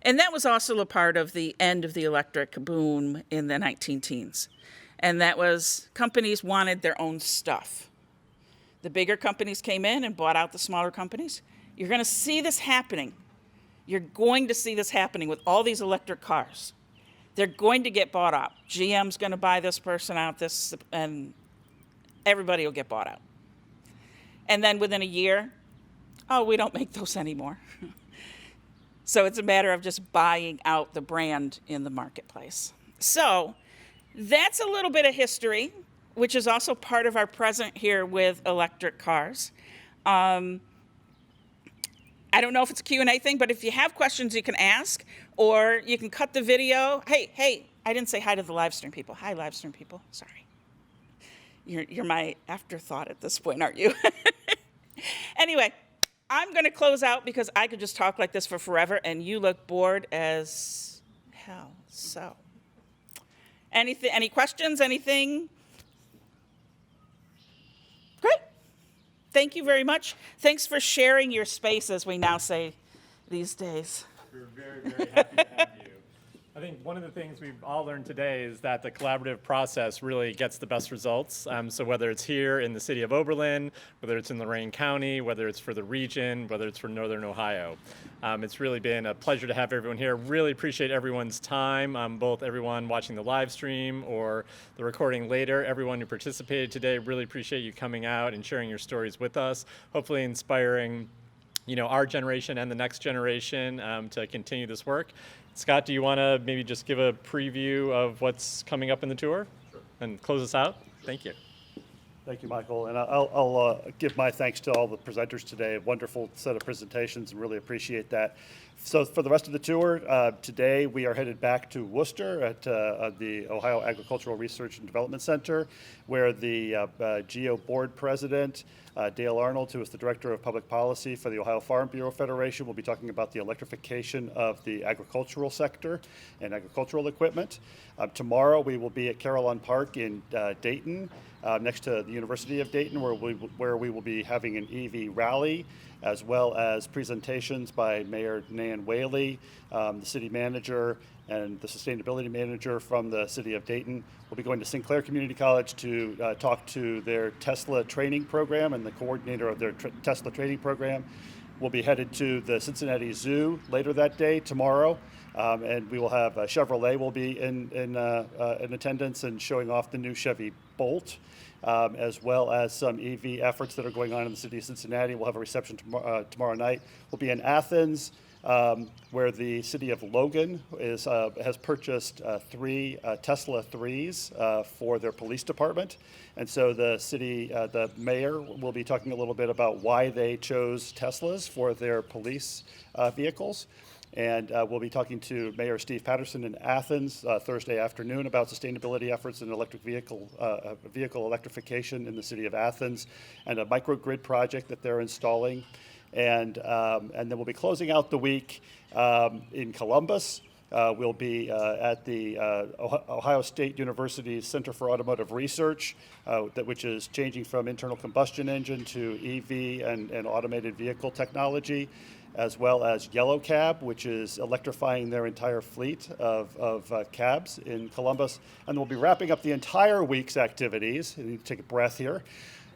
And that was also a part of the end of the electric boom in the 19-teens. And that was companies wanted their own stuff. The bigger companies came in and bought out the smaller companies. You're going to see this happening. You're going to see this happening with all these electric cars. They're going to get bought out. GM's going to buy this person out, and everybody will get bought out. And then within a year, oh, we don't make those anymore. So it's a matter of just buying out the brand in the marketplace. So that's a little bit of history, which is also part of our present here with electric cars. I don't know if it's a Q&A thing, but if you have questions, you can ask, or you can cut the video. Hey, I didn't say hi to the live stream people. Hi, live stream people. Sorry. You're my afterthought at this point, aren't you? Anyway, I'm going to close out because I could just talk like this for forever, and you look bored as hell. So, any questions? Anything? Great. Thank you very much. Thanks for sharing your space, as we now say these days. We're very, very happy to have you. I think one of the things we've all learned today is that the collaborative process really gets the best results. So whether it's here in the city of Oberlin, whether it's in Lorain County, whether it's for the region, whether it's for Northern Ohio. It's really been a pleasure to have everyone here. Really appreciate everyone's time, both everyone watching the live stream or the recording later. Everyone who participated today, really appreciate you coming out and sharing your stories with us, hopefully inspiring our generation and the next generation to continue this work. Scott, do you want to maybe just give a preview of what's coming up in the tour and close us out? Thank you. Thank you, Michael. And I'll give my thanks to all the presenters today. A wonderful set of presentations, and really appreciate that. So for the rest of the tour, today we are headed back to Worcester at the Ohio Agricultural Research and Development Center, where the GEO board president, Dale Arnold, who is the director of public policy for the Ohio Farm Bureau Federation, will be talking about the electrification of the agricultural sector and agricultural equipment. Tomorrow we will be at Carillon Park in Dayton, next to the University of Dayton, where we will be having an EV rally, as well as presentations by Mayor Nan Whaley, the city manager, and the sustainability manager from the city of Dayton. We'll be going to Sinclair Community College to talk to their Tesla training program and the coordinator of their Tesla training program. We'll be headed to the Cincinnati Zoo later that day, tomorrow, and we will have Chevrolet will be in attendance and showing off the new Chevy Bolt, as well as some EV efforts that are going on in the city of Cincinnati. We'll have a reception tomorrow night. We'll be in Athens, where the city of Logan has purchased 3 Tesla 3s for their police department. And so the mayor will be talking a little bit about why they chose Teslas for their police vehicles. And we'll be talking to Mayor Steve Patterson in Athens Thursday afternoon about sustainability efforts in electric vehicle electrification in the city of Athens, and a microgrid project that they're installing. And then we'll be closing out the week in Columbus. We'll be at the Ohio State University's Center for Automotive Research, which is changing from internal combustion engine to EV and automated vehicle technology, as well as Yellow Cab, which is electrifying their entire fleet of cabs in Columbus. And we'll be wrapping up the entire week's activities. You need to take a breath here.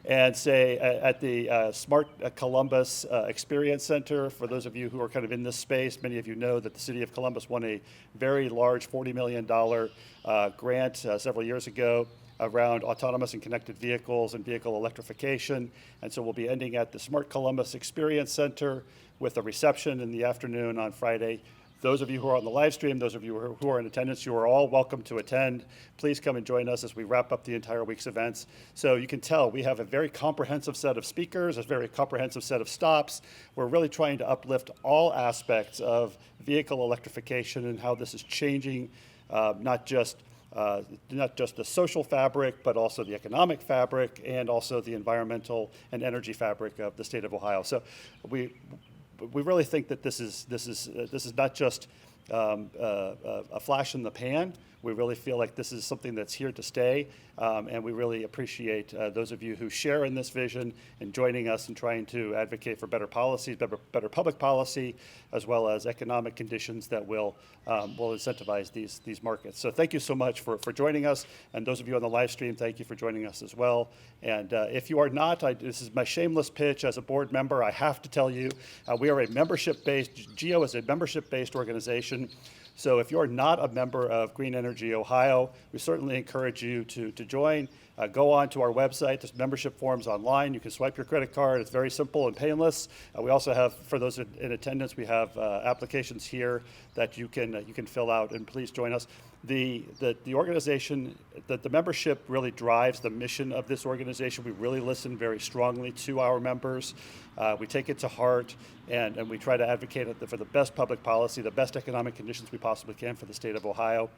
And say at the Smart Columbus Experience Center, for those of you who are kind of in this space, many of you know that the city of Columbus won a very large $40 million grant several years ago around autonomous and connected vehicles and vehicle electrification. And so we'll be ending at the Smart Columbus Experience Center with a reception in the afternoon on Friday. Those of you who are on the live stream, those of you who are in attendance, you are all welcome to attend. Please come and join us as we wrap up the entire week's events. So you can tell we have a very comprehensive set of speakers, a very comprehensive set of stops. We're really trying to uplift all aspects of vehicle electrification and how this is changing not just the social fabric, but also the economic fabric and also the environmental and energy fabric of the state of Ohio. So we really think that this is not just a flash in the pan. We really feel like this is something that's here to stay, and we really appreciate those of you who share in this vision and joining us in trying to advocate for better policies, better public policy, as well as economic conditions that will incentivize these markets. So thank you so much for joining us, and those of you on the live stream, thank you for joining us as well. And if you are not, this is my shameless pitch as a board member. I have to tell you, we are a membership-based. GEO is a membership-based organization. So if you're not a member of Green Energy Ohio, we certainly encourage you to join. Go on to our website. There's membership forms online. You can swipe your credit card. It's very simple and painless. We also have, for those in attendance, we have applications here that you can fill out, and please join us. The organization, the membership really drives the mission of this organization. We really listen very strongly to our members. We take it to heart, and we try to advocate for the best public policy, the best economic conditions we possibly can for the state of Ohio.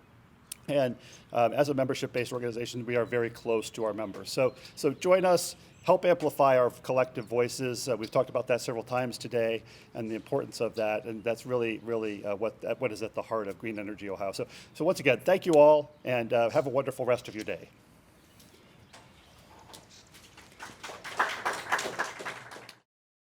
And as a membership-based organization, we are very close to our members. So join us, help amplify our collective voices. We've talked about that several times today and the importance of that, and that's really what is at the heart of Green Energy Ohio. So once again, thank you all, and have a wonderful rest of your day.